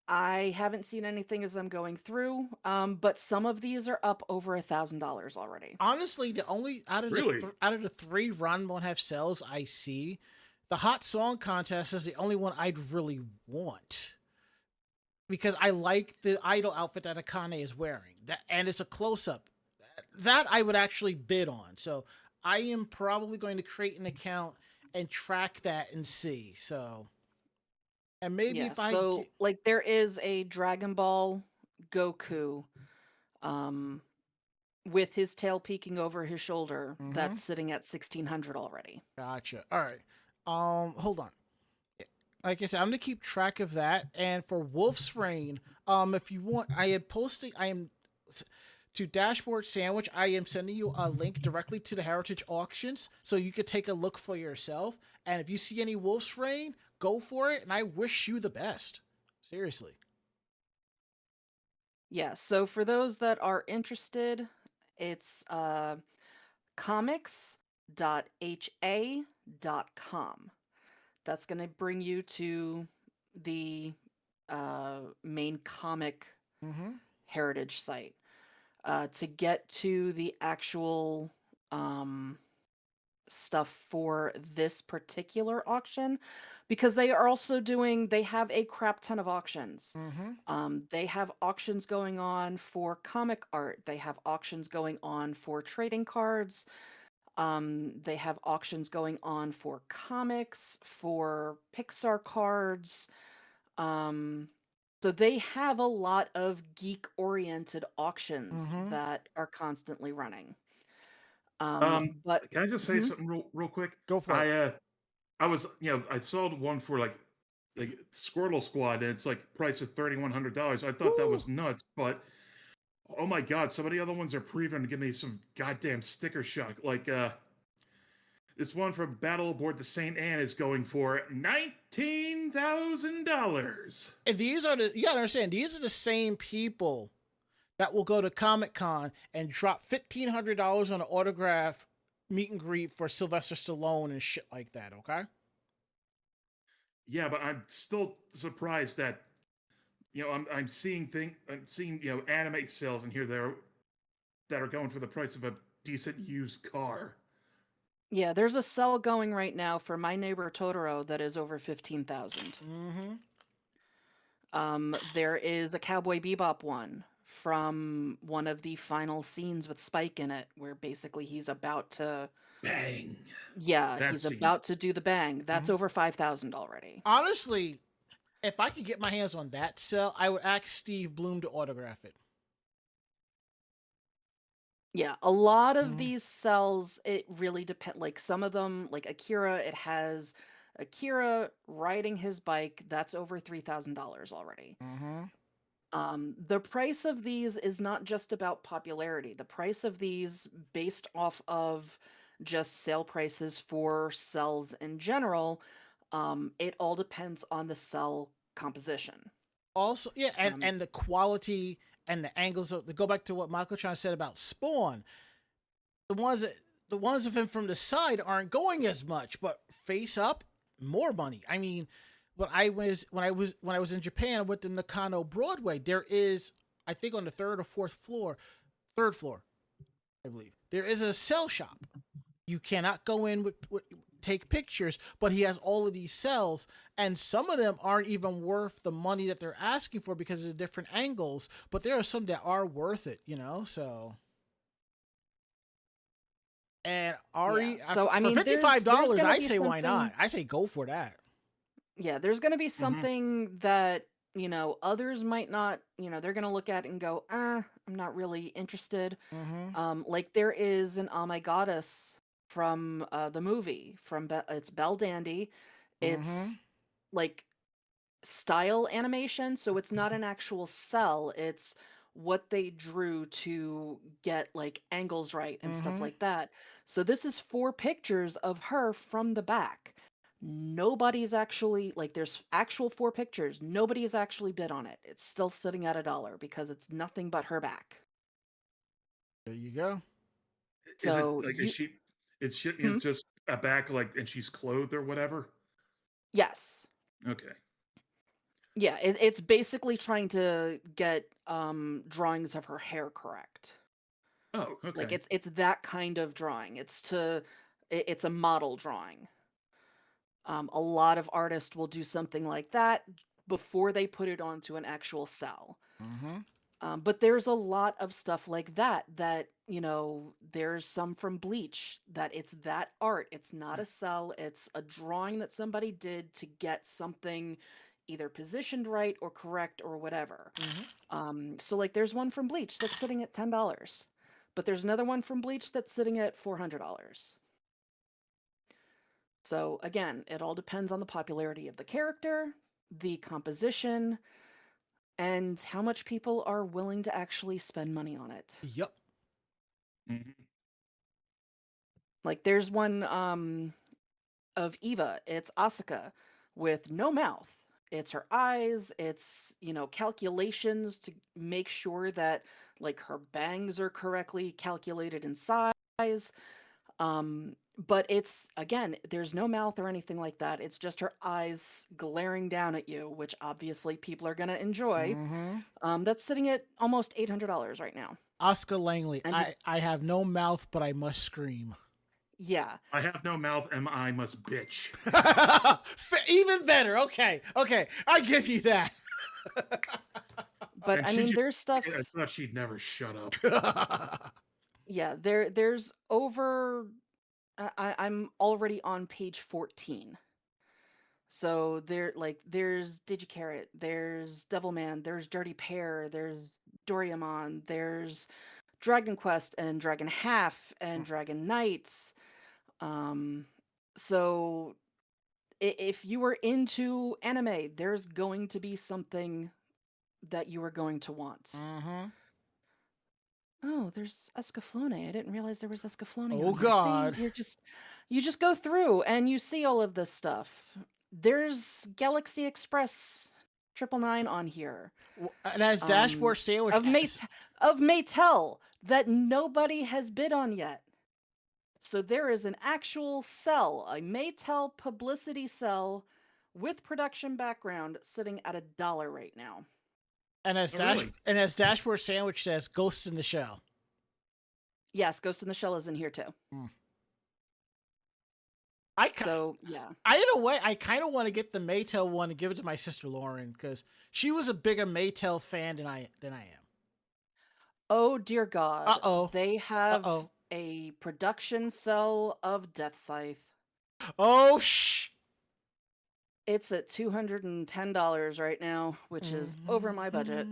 I haven't seen anything as I'm going through, but some of these are up over $1,000 already. honestly, the only out of Really? out of the 3 Ron won't have cells I see, the hot song contest is the only one I'd really want because I like the idol outfit that Akane is wearing. That, and it's a close up. That I would actually bid on. So I am probably going to create an account and track that and see. So, and maybe Yeah, if I so like there is a Dragon Ball Goku with his tail peeking over his shoulder that's sitting at 1,600 already. Gotcha. All right. Hold on. Like I said, I'm gonna keep track of that. And for Wolf's Rain, if you want, I am to Dashboard Sandwich. I am sending you a link directly to the Heritage Auctions, so you could take a look for yourself. And if you see any Wolf's Rain, go for it. And I wish you the best. Seriously. Yeah, so for those that are interested, it's comics.ha.com. That's going to bring you to the main comic heritage site. To get to the actual stuff for this particular auction, because they are also they have a crap ton of auctions. They have auctions going on for comic art. They have auctions going on for trading cards. They have auctions going on for comics, for Pixar cards. So they have a lot of geek-oriented auctions that are constantly running. But Can I just say something real quick? Go for it. I was, I saw the one for like Squirtle Squad, and it's like price of $3,100. I thought that was nuts, but oh my god, some of the other ones are pre-run to give me some goddamn sticker shock. Like this one from Battle Aboard the St. Anne is going for $19,000. And these are you gotta understand, these are the same people that will go to Comic-Con and drop $1,500 on an autograph meet and greet for Sylvester Stallone and shit like that, okay? Yeah, but I'm still surprised that I'm seeing anime sales in here that are going for the price of a decent used car. yeah, there's a sale going right now for My Neighbor Totoro that is over 15,000. There is a Cowboy Bebop one from one of the final scenes with Spike in it, where basically he's about to bang. Yeah, he's about to do the bang. That's over 5,000 already. Honestly, if I could get my hands on that cell, I would ask Steve Bloom to autograph it. Yeah, a lot of these cells, it really depends. Like some of them, like Akira, it has Akira riding his bike. That's over $3,000 already. The price of these is not just about popularity. The price of these, based off of just sale prices for cells in general, it all depends on the cell composition. Also, yeah, and the quality and the angles of, to go back to what Michael-chan said about Spawn, the ones of him from the side aren't going as much, but face up, more money. I mean, when I was in Japan, I went to Nakano Broadway. There is, I think on the third floor, I believe, there is a cell shop. You cannot go in with take pictures, but he has all of these cells, and some of them aren't even worth the money that they're asking for because of the different angles, but there are some that are worth it, so. And Ari, Yeah, so I for mean, $55, there's gonna I'd be say why something- not? I say go for that. Yeah, there's going to be Hmm. something that, others might not, they're going to look at it and go, I'm not really interested. Mm-hmm. Like there is an Oh My Goddess from the movie it's Belle Dandy. Mm-hmm. It's like style animation, so it's not an actual cell. It's what they drew to get like angles right and stuff Mm-hmm. like that. So this is 4 pictures of her from the back. Nobody's actually like there's actual 4 pictures. Nobody has actually bid on it. It's still sitting at $1 because it's nothing but her back. There you go. Is it So like is you she? hmm? It's just a back like, and she's clothed or whatever. Yes. Okay. Yeah, it's basically trying to get drawings of her hair correct. Oh, Like okay. it's that kind of drawing. It's a model drawing. A lot of artists will do something like that before they put it onto an actual cell. Mm-hmm. But there's a lot of stuff like that, there's some from Bleach that it's that art. It's not a cell, it's a drawing that somebody did to get something either positioned right or correct or whatever. Mm-hmm. So like there's one from Bleach that's sitting at $10, but there's another one from Bleach that's sitting at $400. So again, it all depends on the popularity of the character, the composition, and how much people are willing to actually spend money on it. Yep. Hmm. Like there's one of Eva, it's Asuka with no mouth. It's her eyes, it's, calculations to make sure that like her bangs are correctly calculated in size. But it's again, there's no mouth or anything like that. It's just her eyes glaring down at you, which obviously people are gonna enjoy. Mm-hmm. That's sitting at almost $800 right now. Oscar Langley. And I have no mouth, but I must scream. yeah, I have no mouth, and I must bitch. Even better. Okay. Okay. I give you that. but And I she mean, just, there's stuff. I thought she'd never shut up. Yeah, there's over. I'm already on page 14. So there's Digicarrot, there's Devilman, there's Dirty Pear, there's Doraemon, there's Dragon Quest and Dragon Half and Dragon Knights. Um, so if you were into anime, there's going to be something that you are going to want. Mm-hmm. Oh, there's Escaflowne. I didn't realize there was Escaflowne Oh on here. See, God. you just go through and you see all of this stuff. There's Galaxy Express 999 on here. And as Dashboard Um, Sandwich of of Maytel that nobody has bid on yet. So there is an actual cell, a Maytel publicity cell with production background sitting at $1 right now. and as Oh, really? Dashboard Sandwich says, Ghost in the Shell. Yes, Ghost in the Shell is in here too. Mm. So yeah. In a way, I kind of want to get the Maytel one and give it to my sister Lauren because she was a bigger Maytel fan than I am. Oh dear God. Uh-oh. They have Uh-oh. a production cell of Death Scythe. Oh, shh. It's at $210 right now, which is over my budget.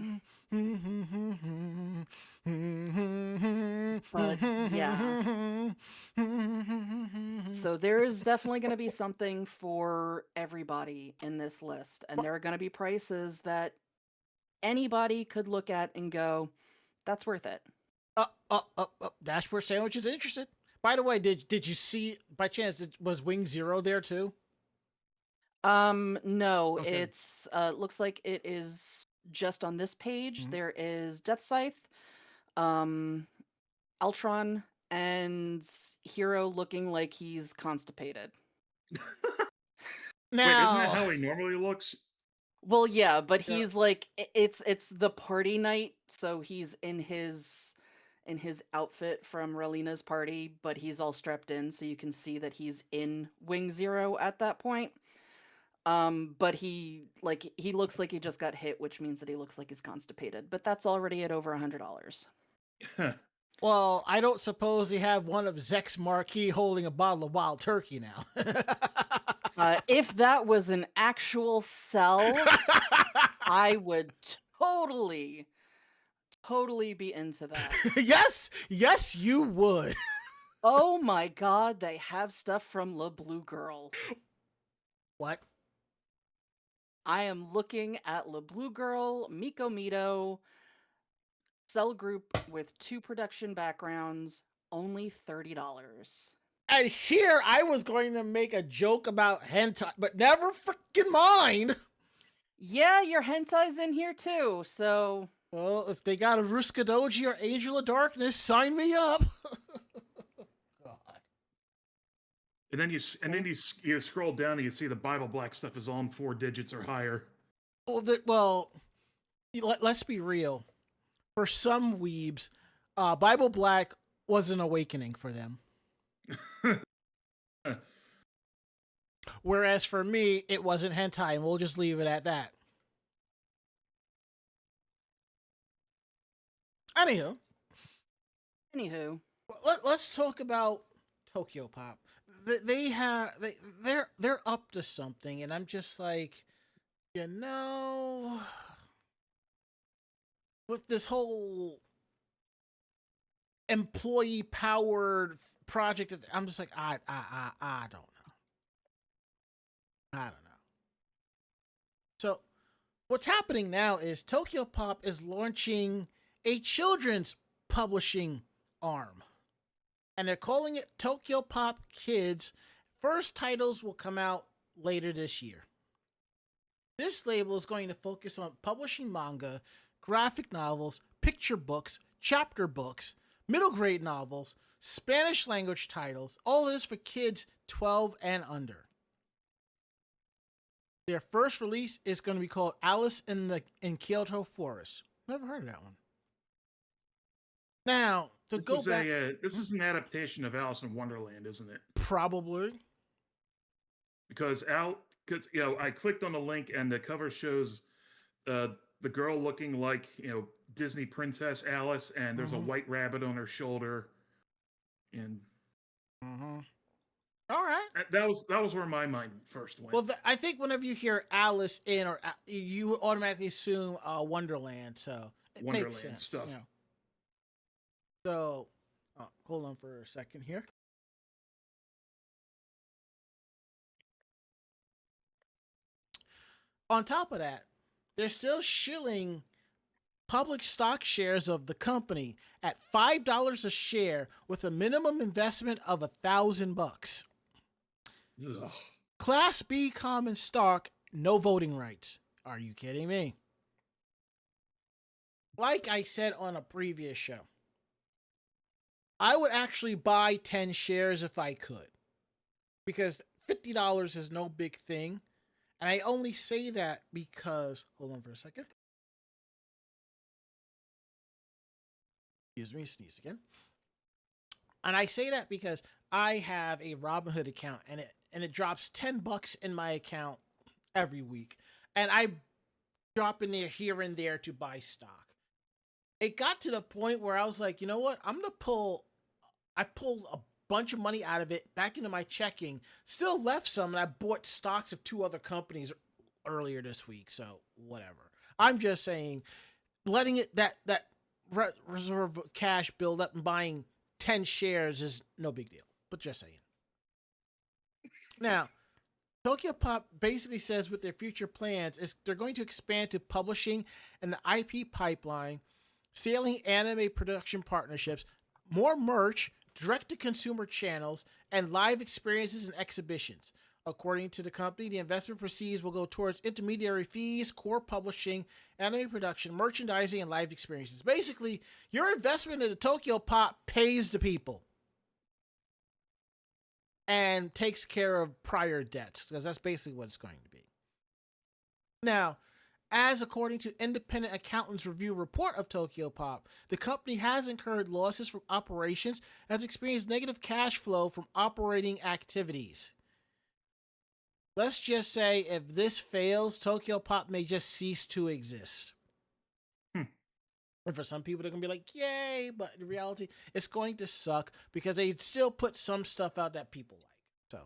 But yeah. So there is definitely going to be something for everybody in this list. And there are going to be prices that anybody could look at and go, that's worth it. Dashboard Sandwich is interested. By the way, did you see, by chance, was Wing Zero there too? No, Okay. it's looks like it is just on this page. Mhm. There is Death Scythe, Ultron, and Hero looking like he's constipated. Wait, isn't that Now, how he normally looks? Well, yeah, but Yeah. he's like it's the party night, so he's in his outfit from Relina's party, but he's all strapped in, so you can see that he's in Wing Zero at that point. But he looks like he just got hit, which means that he looks like he's constipated. But that's already at over $100. well, I don't suppose they have one of Zek's marquee holding a bottle of wild turkey now. If that was an actual cell, I would totally, totally be into that. yes, you would. Oh my god, they have stuff from La Blue Girl. What? I am looking at La Blue Girl, Miko Mito, cell group with 2 production backgrounds, only $30. And here I was going to make a joke about hentai, but never freaking mind. Yeah, your hentai's in here too, so Well, if they got a Ruskadoji or Angel of Darkness, sign me up. God. And then you scroll down and you see the Bible Black stuff is all in 4 digits or higher. Well, let's be real. For some weebs, Bible Black was an awakening for them. Whereas for me, it wasn't hentai, and we'll just leave it at that. Anywho, let's talk about TOKYOPOP. They're up to something, and I'm just like, with this whole employee powered project, I'm just like, I don't know. I don't know. So, what's happening now is TOKYOPOP is launching a children's publishing arm. And they're calling it TOKYOPOP Kids. First titles will come out later this year. This label is going to focus on publishing manga, graphic novels, picture books, chapter books, middle grade novels, Spanish language titles. All of this for kids 12 and under. Their first release is going to be called Alice in Kyoto Forest. Never heard of that one. Now, this is an adaptation of Alice in Wonderland, isn't it? Probably. Because I clicked on the link and the cover shows the girl looking like, Disney Princess Alice, and there's a white rabbit on her shoulder. And all right, that was where my mind first went. Well, I think whenever you hear Alice in, or you automatically assume Wonderland, so it makes sense. Stuff. So, hold on for a second here. On top of that, they're still shilling public stock shares of the company at $5 a share with a minimum investment of $1,000. Ugh. Class B common stock, no voting rights. Are you kidding me? Like I said on a previous show, I would actually buy 10 shares if I could, because $50 is no big thing. And I only say that because, hold on for a second. Excuse me, sneeze again. And I say that because I have a Robinhood account, and it drops $10 in my account every week. And I drop in there here and there to buy stock. It got to the point where I was like, you know what? I pulled a bunch of money out of it back into my checking, still left some, and I bought stocks of 2 other companies earlier this week. So whatever. I'm just saying, letting it that reserve cash build up and buying 10 shares is no big deal, but just saying. Now, TOKYOPOP basically says with their future plans is they're going to expand to publishing and the IP pipeline, scaling anime production partnerships, more merch, direct-to-consumer channels, and live experiences and exhibitions. According to the company, the investment proceeds will go towards intermediary fees, core publishing, anime production, merchandising, and live experiences. Basically, your investment in the TOKYOPOP pays the people and takes care of prior debts, because that's basically what it's going to be. Now, as according to independent accountants' review report of TOKYOPOP, the company has incurred losses from operations and has experienced negative cash flow from operating activities. Let's just say if this fails, TOKYOPOP may just cease to exist. And for some people, they're going to be like, yay, but in reality, it's going to suck because they still put some stuff out that people like. So,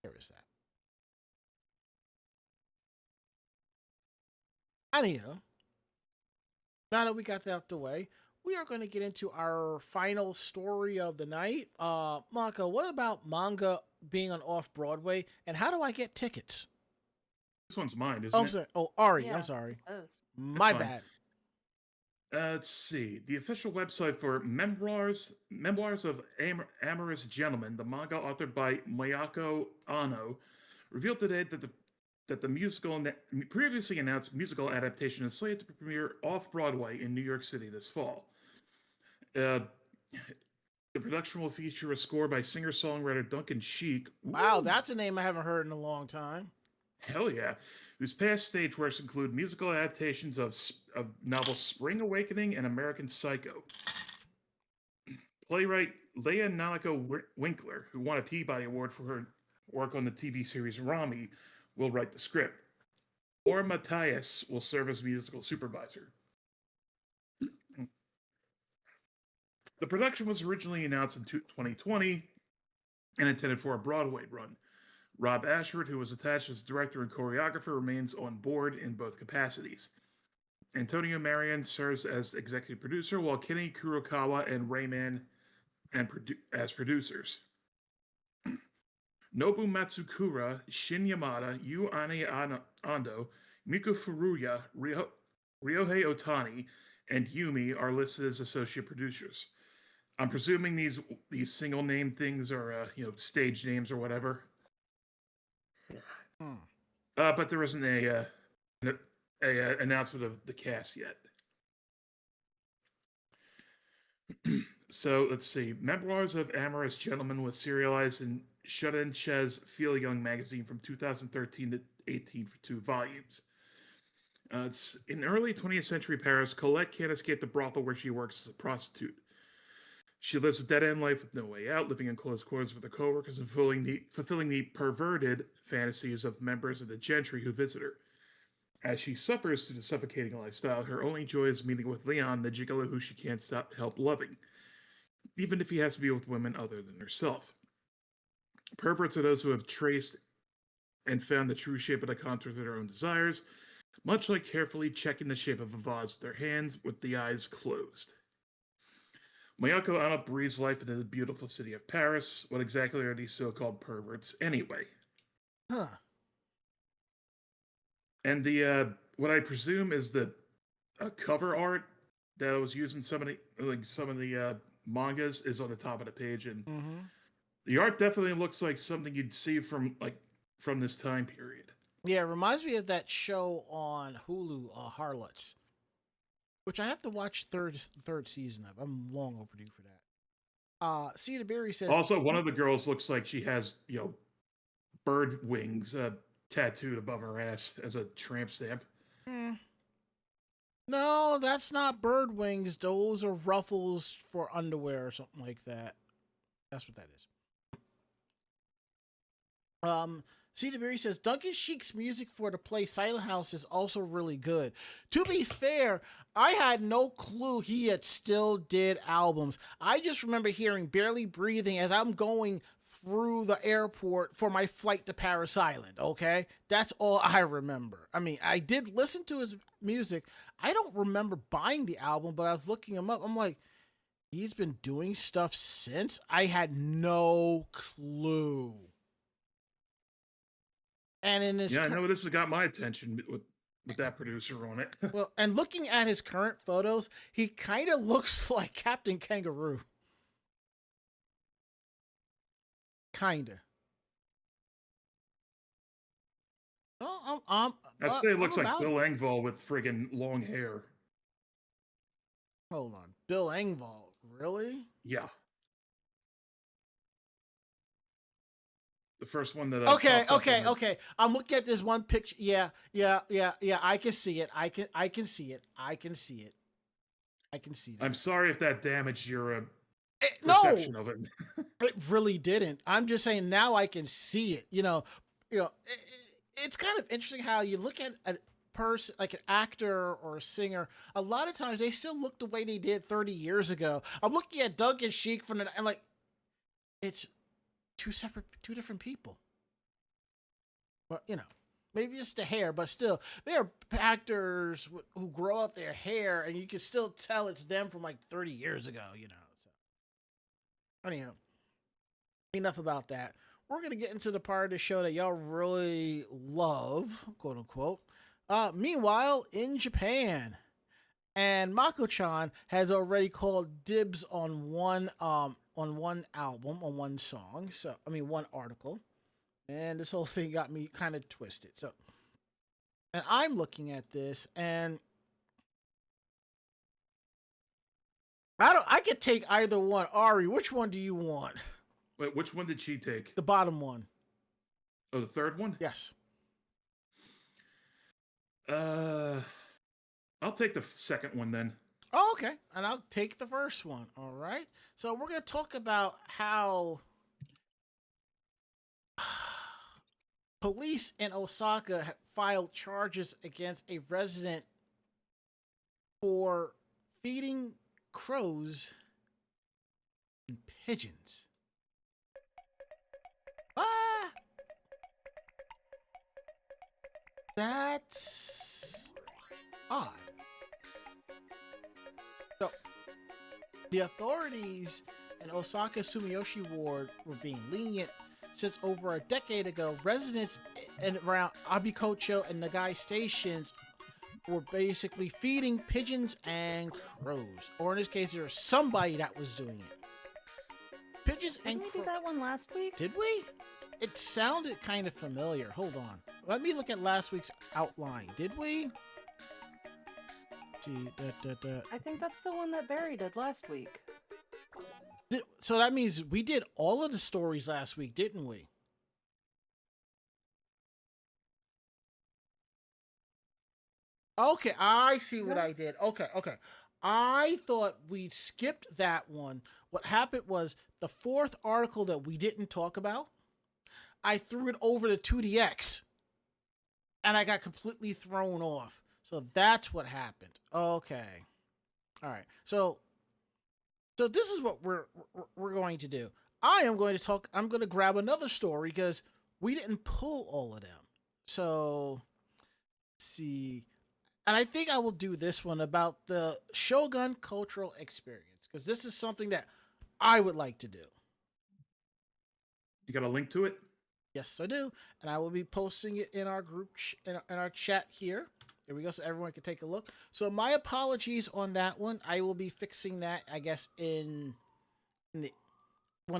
there is that. Anywho, now that we got that out the way, we are going to get into our final story of the night. Mako, what about manga being on Off-Broadway, and how do I get tickets? This one's mine, isn't Oh, I'm it? sorry. Oh, Ari, Yeah, I'm sorry. it is. My fine. bad. Let's see. The official website for Memoirs of Amorous Gentlemen, the manga authored by Mayako Ano, revealed today that the previously announced musical adaptation is slated to premiere off-Broadway in New York City this fall. The production will feature a score by singer-songwriter Duncan Sheik. Wow, Woo! that's a name I haven't heard in a long time. Hell yeah. Whose past stage works include musical adaptations of novels Spring Awakening and American Psycho. Playwright Leah Nanako Winkler, who won a Peabody Award for her work on the TV series Rami, will write the script. Or Matthias will serve as musical supervisor. The production was originally announced in 2020 and intended for a Broadway run. Rob Ashford, who was attached as director and choreographer, remains on board in both capacities. Antonio Marion serves as executive producer, while Kenny Kurokawa and Rayman as producers. Nobu Matsukura, Shin Yamada, Yu Ane Ando, Miku Furuya, Ryohei Otani, and Yumi are listed as associate producers. I'm presuming these single name things are stage names or whatever. But there isn't a announcement of the cast yet. So let's see. Memoirs of Amorous Gentlemen was serialized in Shonen Chess Feel Young magazine from 2013 to 18 for 2 volumes. It's in early 20th century Paris. Colette can't escape the brothel where she works as a prostitute. She lives a dead-end life with no way out, living in close quarters with her coworkers and fulfilling the perverted fantasies of members of the gentry who visit her. As she suffers through the suffocating lifestyle, her only joy is meeting with Leon, the gigolo who she can't help loving, even if he has to be with women other than herself. Perverts are those who have traced and found the true shape of the contours of their own desires, much like carefully checking the shape of a vase with their hands with the eyes closed. Mayako Ano breathes life into the beautiful city of Paris. What exactly are these so-called perverts anyway? Huh. And the what I presume is the cover art that was used in some of the mangas is on the top of the page, and the art definitely looks like something you'd see from this time period. Yeah, it reminds me of that show on Hulu, Harlots, which I have to watch third season of. I'm long overdue for that. Cedar Berry says Also, one of the girls looks like she has bird wings tattooed above her ass as a tramp stamp. No, that's not bird wings. Those are ruffles for underwear or something like that. That's what that is. Cedar Berry says Duncan Sheik's music for the play Silent House is also really good. To be fair, I had no clue he had still did albums. I just remember hearing Barely Breathing as I'm going through the airport for my flight to Paris Island, okay? That's all I remember. I mean, I did listen to his music. I don't remember buying the album, but I was looking him up. I'm like, he's been doing stuff since? I had no clue. And in his I know this has got my attention with that producer on it. well, and looking at his current photos, he kind of looks like Captain Kangaroo. Kinda. Oh, I'd say it looks I'm like about Bill it. Engvall with friggin' long hair. Hold on, Bill Engvall, really? Yeah. The first one that Okay, popped up okay, in the- okay. I'm looking at this one picture. Yeah. I can see it. I can see it. I can see it. I can see that. I'm sorry if that damaged your No, perception of it. it really didn't. I'm just saying now I can see it. It's kind of interesting how you look at a person like an actor or a singer. A lot of times they still look the way they did 30 years ago. I'm looking at Duncan Sheik and like, it's two different people. But Maybe just the hair, but still, there are actors who grow out their hair, and you can still tell it's them from like 30 years ago, you know. So, anyhow, enough about that. We're gonna get into the part of the show that y'all really love, quote unquote. Meanwhile, in Japan, and Mako-chan has already called dibs on one album, on one song. So I mean, one article. And this whole thing got me kind of twisted. So, and I'm looking at this, and I could take either one. Ari, which one do you want? Wait, which one did she take? The bottom one. Oh, the third one? Yes. I'll take the second one then. Oh, okay. And I'll take the first one. All right. So we're going to talk about how police in Osaka filed charges against a resident for feeding crows and pigeons. Ah! That's odd. So, the authorities in Osaka Sumiyoshi Ward were being lenient since over a decade ago, residents in around Abikocho and Nagai stations were basically feeding pigeons and crows. Or in this case, there was somebody that was doing it. Pigeons and crows. Did we do that one last week? Did we? It sounded kind of familiar. Hold on. Let me look at last week's outline. Did we? See, I think that's the one that Barry did last week. So that means we did all of the stories last week, didn't we? Okay, I see what I did. Okay. I thought we skipped that one. What happened was the fourth article that we didn't talk about, I threw it over to 2DX and I got completely thrown off. So that's what happened. Okay. All right. So this is what we're going to do. I'm going to grab another story because we didn't pull all of them. So let's see. And I think I will do this one about the Shogun cultural experience because this is something that I would like to do. You got a link to it? Yes, I do. And I will be posting it in our group, in our chat here. There we go, so everyone can take a look. So my apologies on that one. I will be fixing that, I guess, when the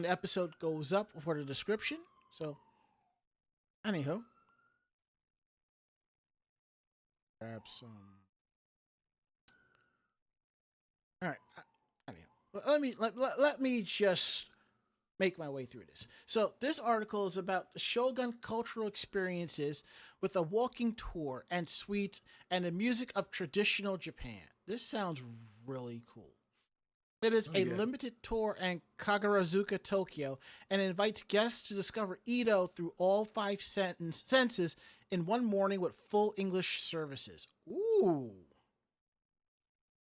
episode goes up for the description. So, anyhow. Grab some. All right. Anyhow, let me just make my way through this. So this article is about the Shogun cultural experiences with a walking tour and suites and the music of traditional Japan. This sounds really cool. It is a limited tour in Kagurazuka, Tokyo, and invites guests to discover Edo through all 5 senses in one morning with full English services. Ooh.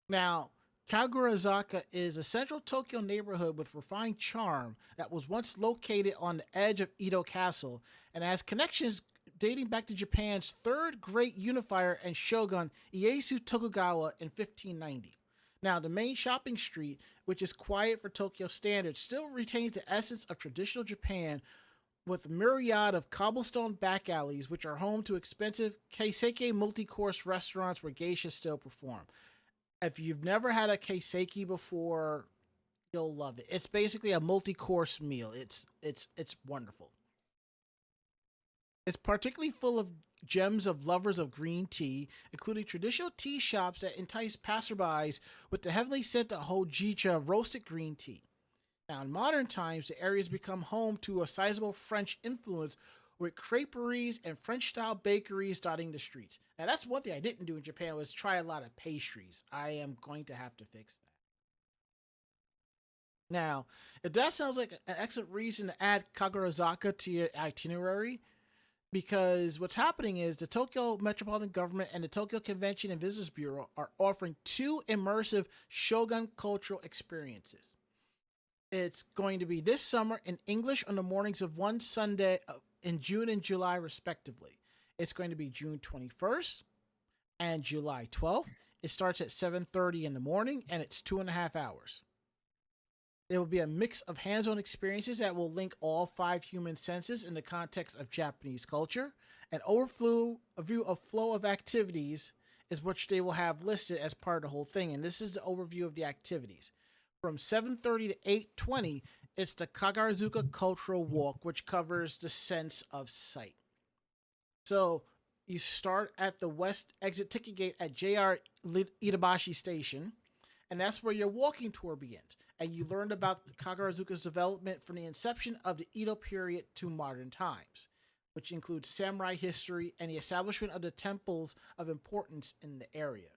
Now, Kagurazaka is a central Tokyo neighborhood with refined charm that was once located on the edge of Edo Castle and has connections dating back to Japan's third great unifier and shogun Ieyasu Tokugawa in 1590. Now, the main shopping street, which is quiet for Tokyo standards, still retains the essence of traditional Japan with a myriad of cobblestone back alleys, which are home to expensive keiseki multi-course restaurants where geishas still perform. If you've never had a keiseki before, you'll love it. It's basically a multi-course meal. It's wonderful. It's particularly full of gems of lovers of green tea, including traditional tea shops that entice passerbys with the heavenly scent of hojicha roasted green tea. Now, in modern times, the area has become home to a sizable French influence with creperies and French-style bakeries dotting the streets. Now, that's one thing I didn't do in Japan was try a lot of pastries. I am going to have to fix that. Now, if that sounds like an excellent reason to add Kagurazaka to your itinerary, because what's happening is the Tokyo Metropolitan Government and the Tokyo Convention and Visitors Bureau are offering 2 immersive Shogun cultural experiences. It's going to be this summer in English on the mornings of one Sunday in June and July, respectively. It's going to be June 21st and July 12th. It starts at 7:30 in the morning, and it's 2.5 hours. It will be a mix of hands-on experiences that will link all 5 human senses in the context of Japanese culture. An overview of flow of activities is which they will have listed as part of the whole thing, and this is the overview of the activities. From 7:30 to 8:20, it's the Kagarazuka Cultural Walk, which covers the sense of sight. So you start at the west exit ticket gate at JR Itabashi Station, and that's where your walking tour begins. And you learned about Kagarazuka's development from the inception of the Edo period to modern times, which includes samurai history and the establishment of the temples of importance in the area.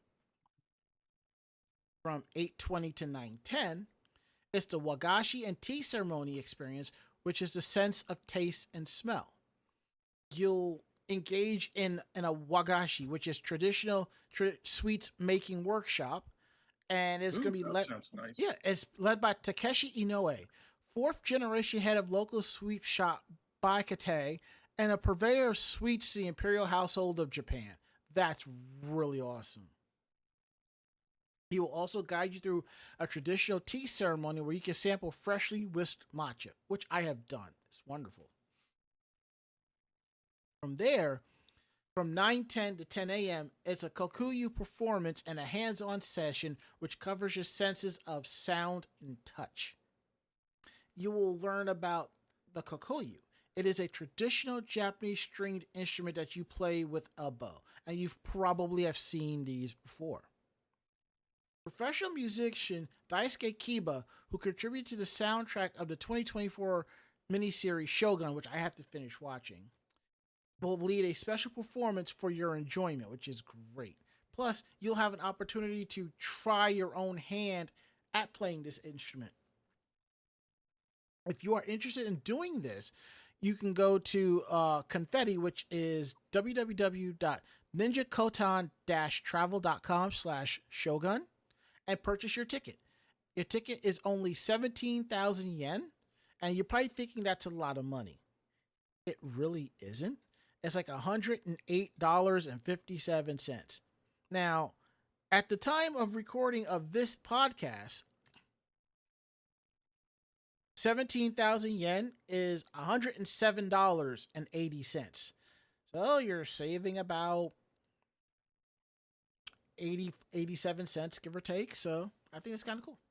From 8:20 to 9:10, it's the wagashi and tea ceremony experience, which is the sense of taste and smell. You'll engage in a wagashi, which is traditional sweets making workshop, and it's going to be led. Sounds nice. Yeah, it's led by Takeshi Inoue, 4th generation head of local sweet shop Baikate, and a purveyor of sweets to the imperial household of Japan. That's really awesome. He will also guide you through a traditional tea ceremony where you can sample freshly whisked matcha, which I have done. It's wonderful. From there, from 9:10 to 10 a.m., it's a kokuyu performance and a hands-on session which covers your senses of sound and touch. You will learn about the kokuyu. It is a traditional Japanese stringed instrument that you play with a bow, and you've probably have seen these before. Professional musician Daisuke Kiba, who contributed to the soundtrack of the 2024 miniseries Shogun, which I have to finish watching, will lead a special performance for your enjoyment, which is great. Plus, you'll have an opportunity to try your own hand at playing this instrument. If you are interested in doing this, you can go to Confetti, which is www.ninjakotan-travel.com/shogun, and purchase your ticket. Your ticket is only 17,000 yen, and you're probably thinking that's a lot of money. It really isn't. It's like $108.57. Now, at the time of recording of this podcast, 17,000 yen is $107.80. So you're saving about 87 cents, give or take. So I think it's kind of cool.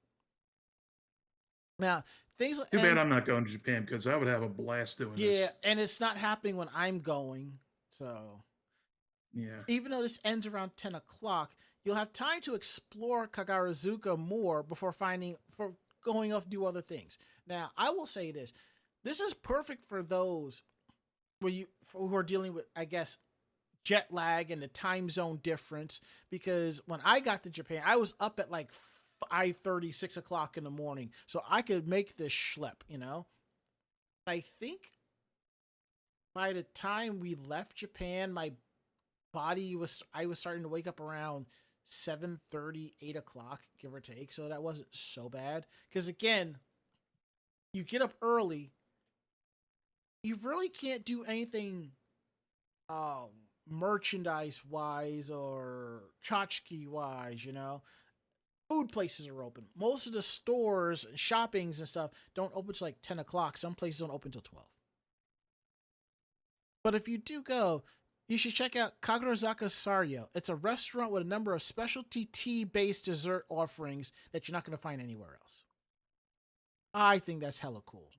Now, things Too bad I'm not going to Japan because I would have a blast doing this. Yeah, and it's not happening when I'm going. So yeah, even though this ends around 10 o'clock, you'll have time to explore Kagarazuka more before going off to do other things. Now, I will say this. This is perfect for those who are dealing with, I guess, jet lag and the time zone difference, because when I got to Japan, I was up at like 5:30, 6 o'clock in the morning, so I could make this schlep, you know? I think by the time we left Japan, I was starting to wake up around 7:30, 8 o'clock, give or take, so that wasn't so bad. Because again, you get up early, you really can't do anything merchandise wise or tchotchke wise, you know. Food places are open. Most of the stores and shoppings and stuff don't open till like 10 o'clock. Some places don't open till 12. But if you do go, you should check out Kagarazaka Saryo. It's a restaurant with a number of specialty tea-based dessert offerings that you're not going to find anywhere else. I think that's hella cool.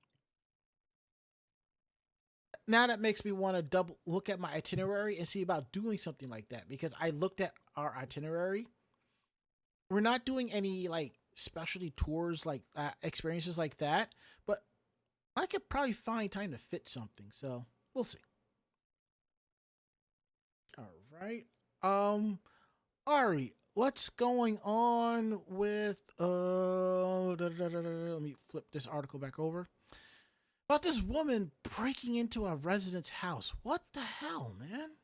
Now that makes me want to double look at my itinerary and see about doing something like that, because I looked at our itinerary. We're not doing any like specialty tours like experiences like that, but I could probably find time to fit something. So we'll see. All right. Ari, what's going on with let me flip this article back over. About this woman breaking into a resident's house. What the hell, man?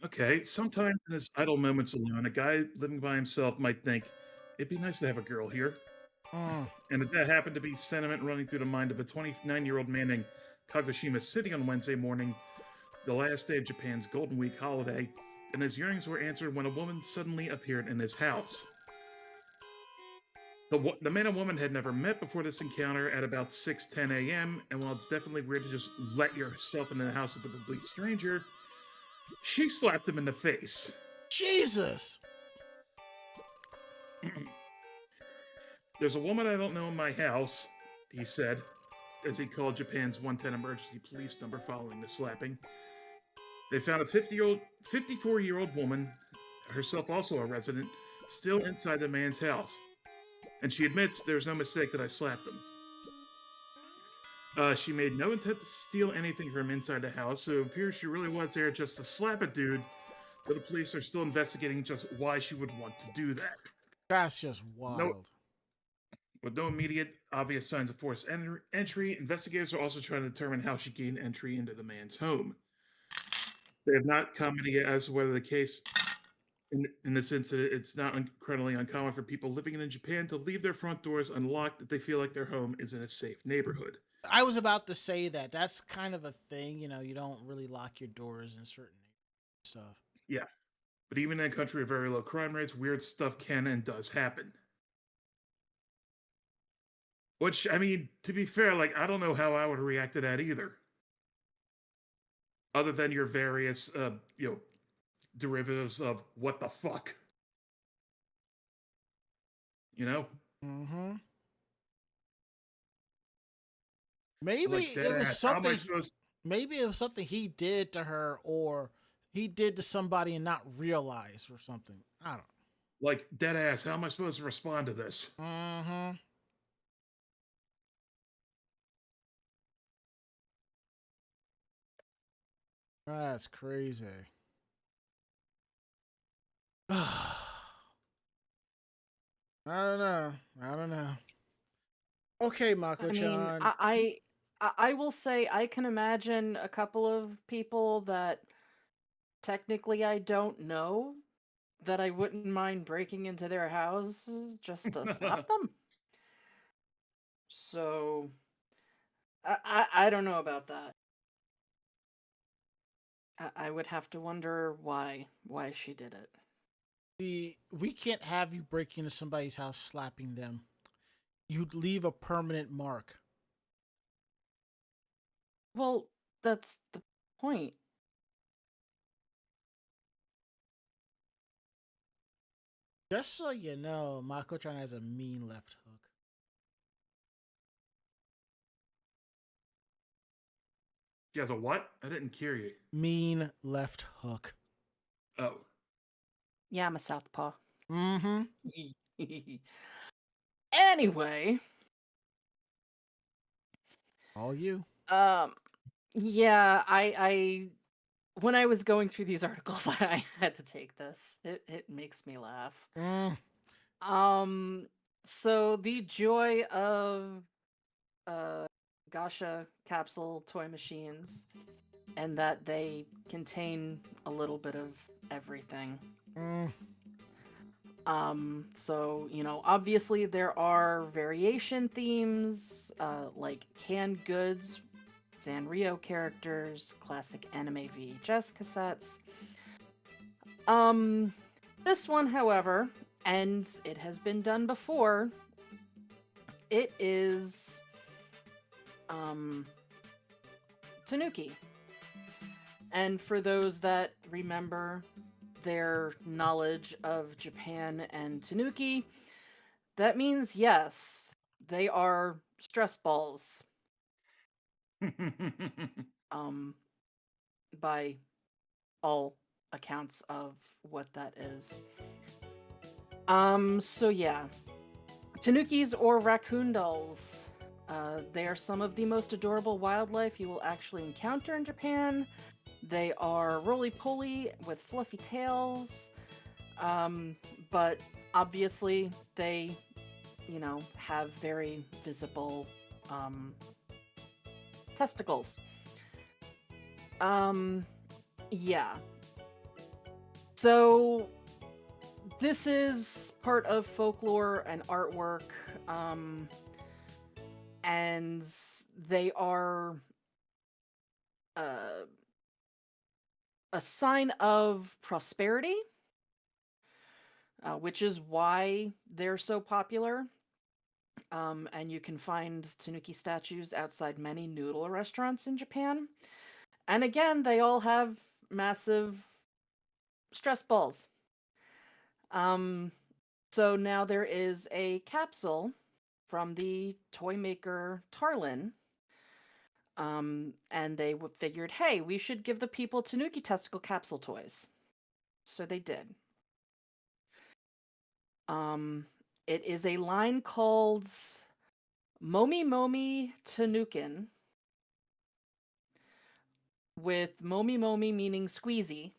Okay, sometimes in his idle moments alone, a guy living by himself might think, it'd be nice to have a girl here. And if that happened to be sentiment running through the mind of a 29-year-old man named Kagoshima City on Wednesday morning, the last day of Japan's Golden Week holiday, and his yearnings were answered when a woman suddenly appeared in his house. The man and woman had never met before this encounter at about 6:10 a.m., and while it's definitely weird to just let yourself into the house of a complete stranger, she slapped him in the face. Jesus! There's a woman I don't know in my house, he said, as he called Japan's 110 emergency police number following the slapping. They found a 54-year-old woman, herself also a resident, still inside the man's house. And she admits there's no mistake that I slapped him. She made no intent to steal anything from inside the house, so it appears she really was there just to slap a dude, but the police are still investigating just why she would want to do that. That's just wild. With no immediate, obvious signs of forced entry, investigators are also trying to determine how she gained entry into the man's home. They have not commented yet as to whether the case, in this incident, it's not incredibly uncommon for people living in Japan to leave their front doors unlocked if they feel like their home is in a safe neighborhood. I was about to say that. That's kind of a thing, you know, you don't really lock your doors in certain stuff. Yeah. But even in a country with very low crime rates, weird stuff can and does happen. Which, I mean, to be fair, like, I don't know how I would react to that either. Other than your various, derivatives of what the fuck. You know? Mm-hmm. Maybe Like it was something. supposed... Maybe it was something he did to her, or he did to somebody and not realize, or something. I don't know. Like, dead ass, how am I supposed to respond to this? Mm-hmm. That's crazy. I don't know. Okay, Mako-chan. I will say I can imagine a couple of people that technically I don't know that I wouldn't mind breaking into their houses just to slap them. So I don't know about that. I would have to wonder why she did it. See, we can't have you break into somebody's house slapping them. You'd leave a permanent mark. Well, that's the point. Just so you know, Mako-chan has a mean left hook. She has a what? I didn't hear you. Mean left hook. Oh. Yeah, I'm a southpaw. Mm-hmm. Anyway. All you. Yeah, I when I was going through these articles, I had to take this. It makes me laugh. So the joy of gacha capsule toy machines, and that they contain a little bit of everything. So, you know, obviously there are variation themes, like canned goods, Sanrio characters, classic anime VHS cassettes. This one, however, and it has been done before, it is Tanuki. And for those that remember their knowledge of Japan and Tanuki, that means yes, they are stress balls. By all accounts of what that is. So yeah. Tanukis or raccoon dolls. They are some of the most adorable wildlife you will actually encounter in Japan. They are roly-poly with fluffy tails, but obviously they, you know, have very visible testicles. Yeah. So this is part of folklore and artwork, and they are a sign of prosperity, which is why they're so popular. And you can find tanuki statues outside many noodle restaurants in Japan. And again, they all have massive stress balls. So now there is a capsule from the toy maker Tarlin. And they figured, hey, we should give the people tanuki testicle capsule toys. So they did. It is a line called Momi Momi Tanukin, with Momi Momi meaning squeezy,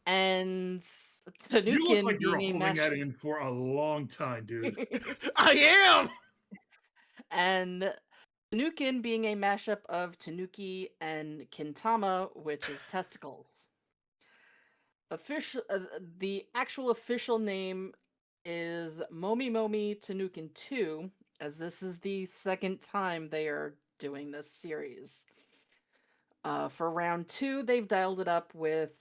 and You look Tanukin like you're being a holding that mashup. in for a long time, dude. I am. And Tanukin being a mashup of Tanuki and Kintama, which is testicles. The actual official name is Momi Momi Tanukin 2, as this is the second time they are doing this series. For round 2, they've dialed it up with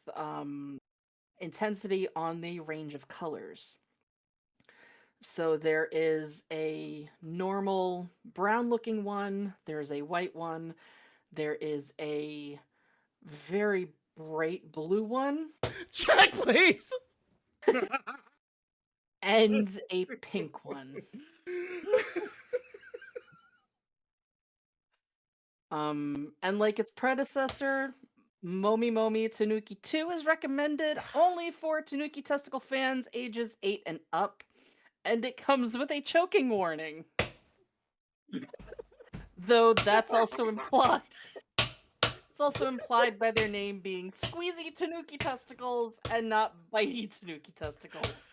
intensity on the range of colors. So there is a normal brown looking one, there's a white one, there is a very bright blue one, Check, please. and a pink one. And like its predecessor, Momi Momi Tanuki 2 is recommended only for Tanuki testicle fans ages 8 and up, and it comes with a choking warning. Though that's also implied. It's also implied by their name being squeezy Tanuki testicles and not bitey Tanuki testicles.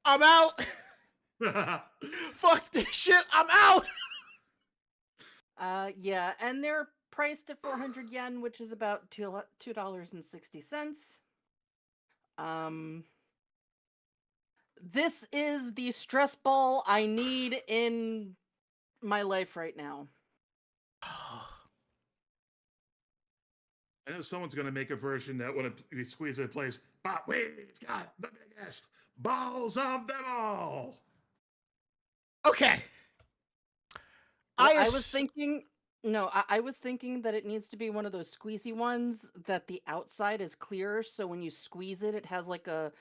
I'm out. Fuck this shit. I'm out. Yeah, and they're priced at 400 yen, which is about $2.60. This is the stress ball I need in my life right now. I know someone's going to make a version that when you squeeze it, plays, but we've got the biggest balls of them all. Okay. Well, I was thinking that it needs to be one of those squeezy ones that the outside is clear, so when you squeeze it, it has like a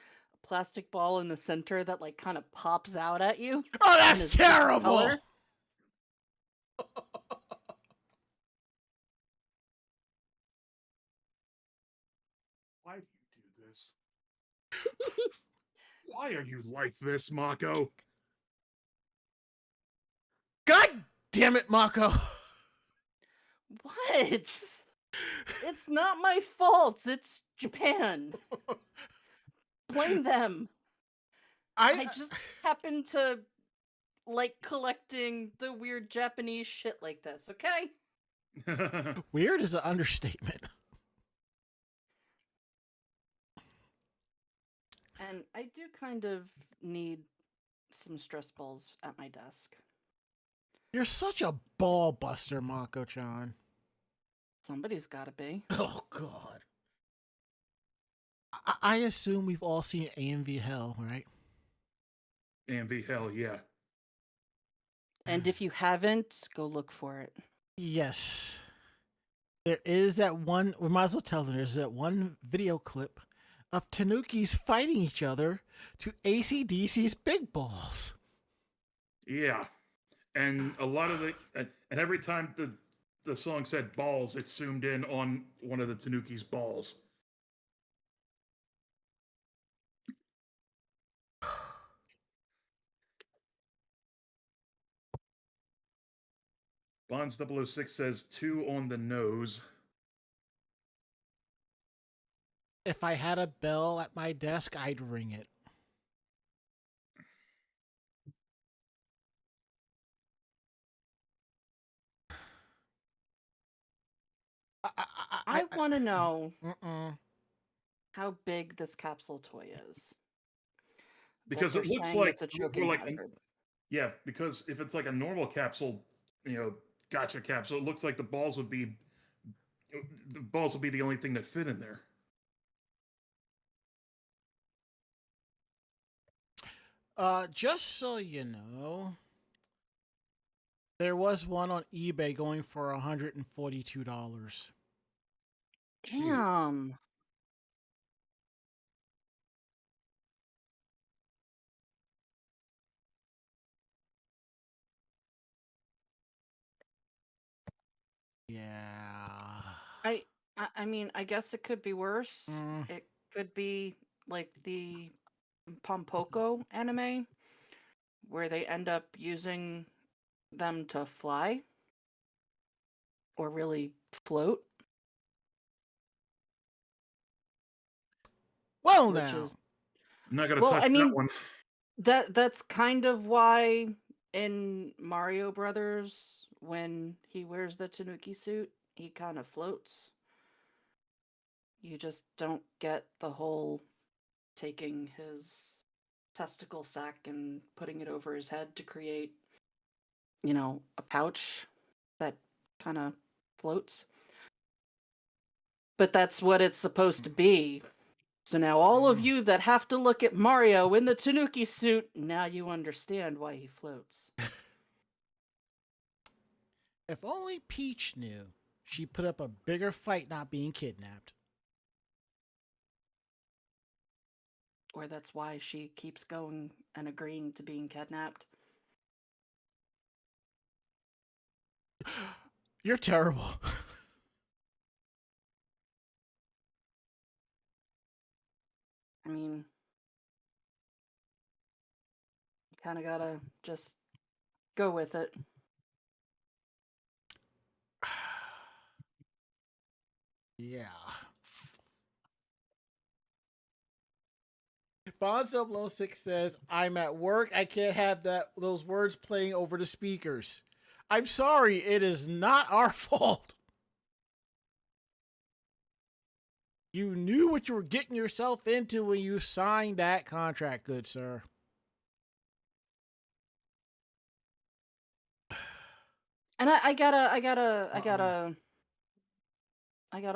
plastic ball in the center that like kind of pops out at you. Oh, that's terrible. Why do you do this? Why are you like this, Mako? God damn it, Mako. What? It's not my fault. It's Japan. Blame them. I just happen to like collecting the weird Japanese shit like this, okay? Weird is an understatement. And I do kind of need some stress balls at my desk. You're such a ball buster, Mako-chan. Somebody's gotta be. Oh, God. I assume we've all seen AMV Hell, right? AMV Hell, yeah. And if you haven't, go look for it. Yes. There is that one, we might as well tell them, there's that one video clip of Tanukis fighting each other to AC/DC's Big Balls. Yeah. And a lot of and every time the song said balls, it zoomed in on one of the Tanuki's balls. Bonds 006 says 2 on the nose. If I had a bell at my desk, I'd ring it. I want to know how big this capsule toy is. Because it looks like it's a choking hazard. Yeah, because if it's like a normal capsule, gotcha capsule, it looks like the balls would be the balls will be the only thing that fit in there. Just so you know, there was one on eBay going for $142. Damn. Yeah. I mean, I guess it could be worse. Mm. It could be like the Pompoko anime, where they end up using them to fly or really float, Well, which now. is I'm not gonna well, touch I that mean, one. that's kind of why in Mario Brothers, when he wears the Tanuki suit, he kind of floats. You just don't get the whole taking his testicle sack and putting it over his head to create, a pouch that kind of floats. But that's what it's supposed to be. So now all of you that have to look at Mario in the Tanuki suit, now you understand why he floats. If only Peach knew, she put up a bigger fight not being kidnapped. Or that's why she keeps going and agreeing to being kidnapped. You're terrible. I mean, you kind of gotta just go with it. Yeah. Bond006 says, I'm at work. I can't have those words playing over the speakers. I'm sorry, it is not our fault. You knew what you were getting yourself into when you signed that contract, good sir. And I gotta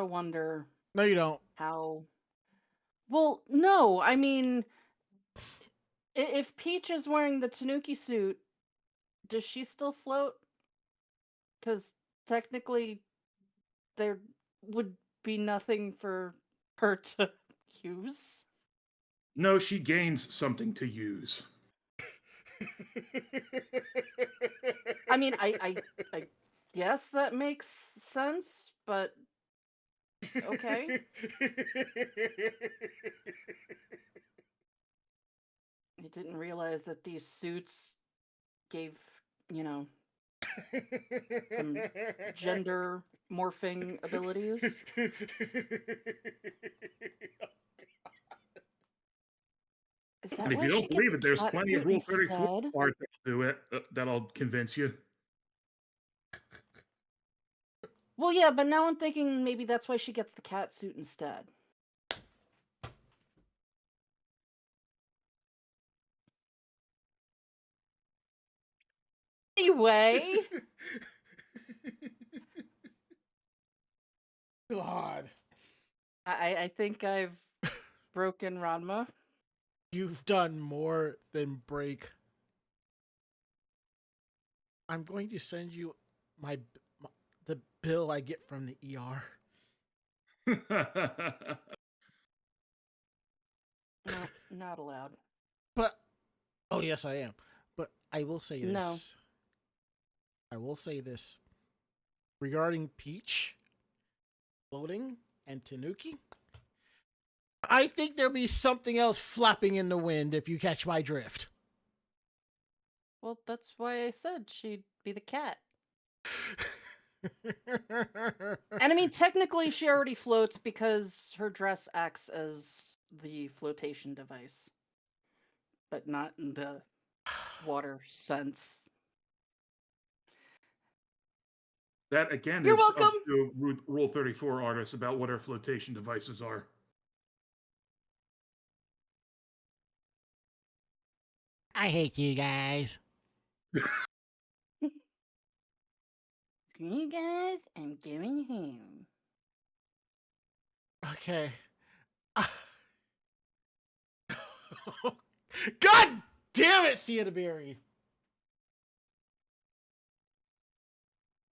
wonder No, you don't. how. Well, no, I mean, if Peach is wearing the Tanuki suit, does she still float? Because technically, there would be nothing for her to use. No, she gains something to use. I mean, I guess that makes sense, but okay. I didn't realize that these suits gave, some gender morphing abilities. Is that And if why you she don't gets believe a it, there's cat plenty of suit Rule 34 instead? art that'll do it. That'll convince you. Well, yeah, but now I'm thinking maybe that's why she gets the cat suit instead. Anyway, God. I think I've broken Ranma. You've done more than break. I'm going to send you the bill I get from the ER. No, not allowed. But, oh yes, I am. But I will say No. this. I will say this. Regarding Peach, floating, and Tanuki, I think there'll be something else flapping in the wind if you catch my drift. Well, that's why I said she'd be the cat. And I mean, technically, she already floats because her dress acts as the flotation device, but not in the water sense. That again You're is up welcome. to Rule 34 artists about what our flotation devices are. I hate you guys. Screw you guys, I'm going home. Okay. God damn it, Ciadaberry.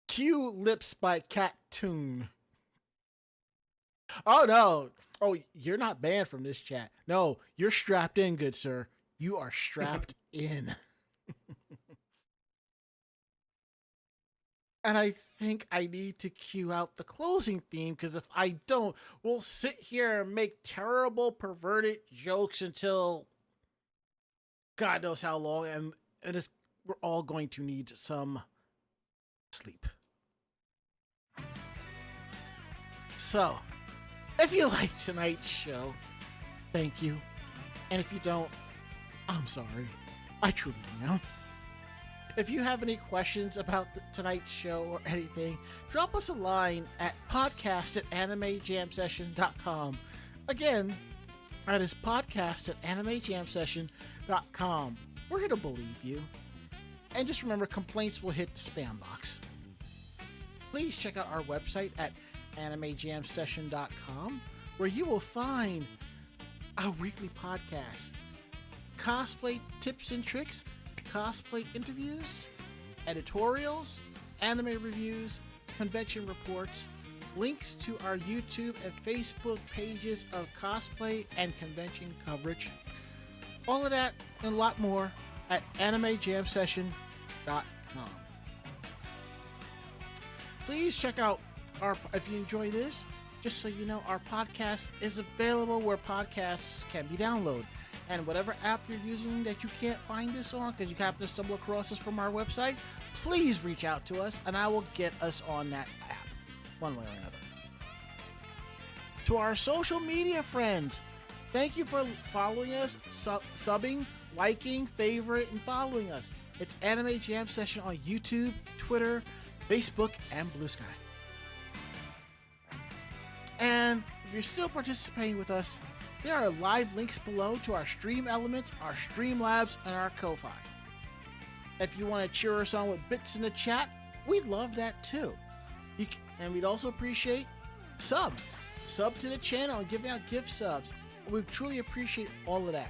Cue Lips by Cat Toon. Oh no. Oh, you're not banned from this chat. No, you're strapped in, good sir. You are strapped in. And I think I need to cue out the closing theme, because if I don't, we'll sit here and make terrible, perverted jokes until God knows how long, and we're all going to need some sleep. So, if you like tonight's show, thank you. And if you don't, I'm sorry. I truly am. If you have any questions about tonight's show or anything, drop us a line at podcast@animejamsession.com. Again, that is podcast@animejamsession.com. We're here to believe you. And just remember, complaints will hit the spam box. Please check out our website at animejamsession.com, where you will find our weekly podcast, cosplay tips and tricks, cosplay interviews, editorials, anime reviews, convention reports, links to our YouTube and Facebook pages of cosplay and convention coverage. All of that and a lot more at animejamsession.com. Please check out if you enjoy this, just so you know, our podcast is available where podcasts can be downloaded. And whatever app you're using that you can't find this on because you happen to stumble across us from our website, please reach out to us and I will get us on that app, one way or another. To our social media friends, thank you for following us, subbing, liking, favorite, and following us. It's Anime Jam Session on YouTube, Twitter, Facebook, and Blue Sky. And if you're still participating with us, there are live links below to our Stream Elements, our Streamlabs, and our Ko-Fi. If you want to cheer us on with bits in the chat, we'd love that too. And we'd also appreciate subs. Sub to the channel and giving out gift subs. We truly appreciate all of that.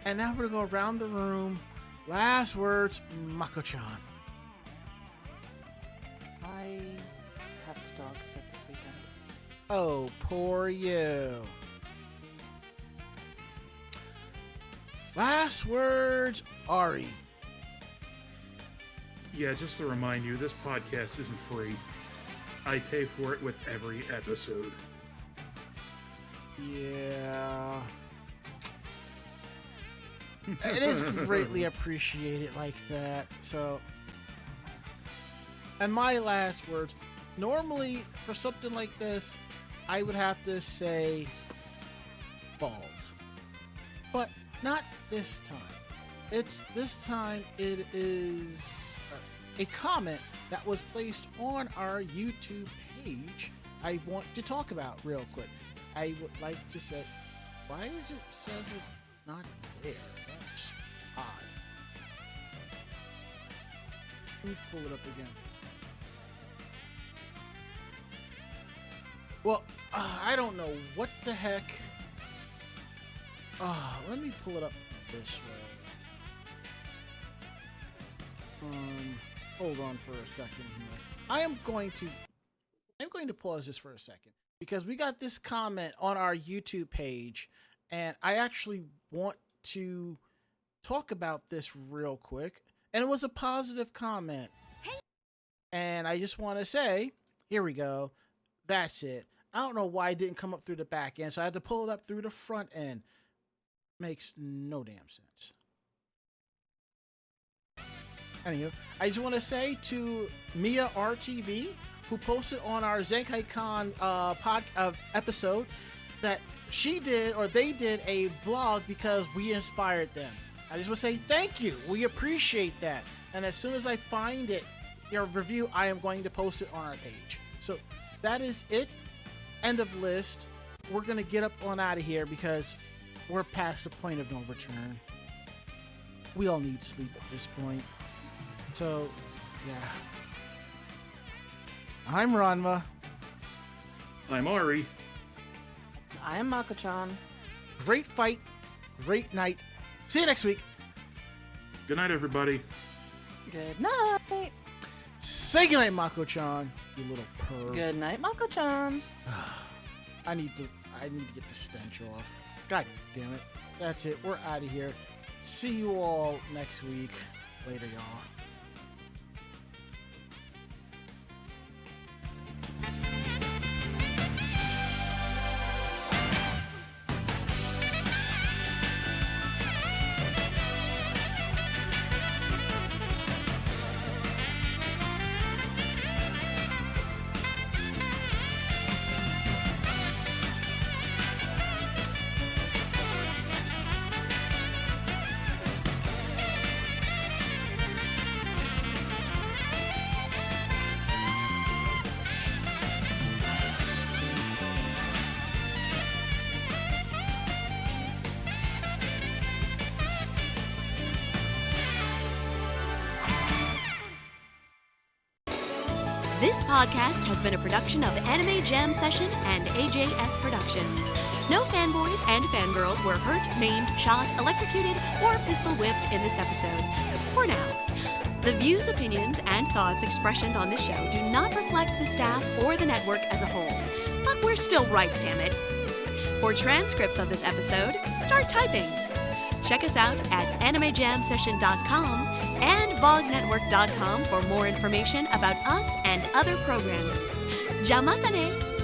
And now we're going to go around the room. Last words, Mako-chan. I have to dog sit this weekend. Oh, poor you. Last words, Ari. Yeah, just to remind you, this podcast isn't free. I pay for it with every episode. Yeah. It is greatly appreciated like that. So, and my last words, normally for something like this, I would have to say balls. But not this time. This time it is a comment that was placed on our YouTube page I want to talk about real quick. I would like to say, why is it says it's not there? That's odd. Let me pull it up again. Well, I don't know what the heck. Let me pull it up this way. Hold on for a second here. I'm going to pause this for a second because we got this comment on our YouTube page, and I actually want to talk about this real quick. And it was a positive comment. And I just want to say, here we go. That's it. I don't know why it didn't come up through the back end, so I had to pull it up through the front end. Makes no damn sense. Anywho, I just want to say to Mia RTV, who posted on our ZenkaiCon episode, that she did, or they did, a vlog because we inspired them. I just want to say thank you. We appreciate that. And as soon as I find it, your review, I am going to post it on our page. So that is it. End of list. We're going to get up on out of here because we're past the point of no return. We all need sleep at this point. So, yeah. I'm Ranma. I'm Ari. I am Mako-chan. Great fight, great night. See you next week. Good night, everybody. Good night. Say goodnight, Mako-chan, you little perv. Good night, Mako-chan. I need to get the stench off. God damn it. That's it. We're out of here. See you all next week. Later, y'all. This podcast has been a production of Anime Jam Session and AJS Productions. No fanboys and fangirls were hurt, maimed, shot, electrocuted, or pistol whipped in this episode. For now. The views, opinions, and thoughts expressed on this show do not reflect the staff or the network as a whole. But we're still right, damn it. For transcripts of this episode, start typing. Check us out at animejamsession.com and vognetwork.com for more information about us and other programming. Jamatane!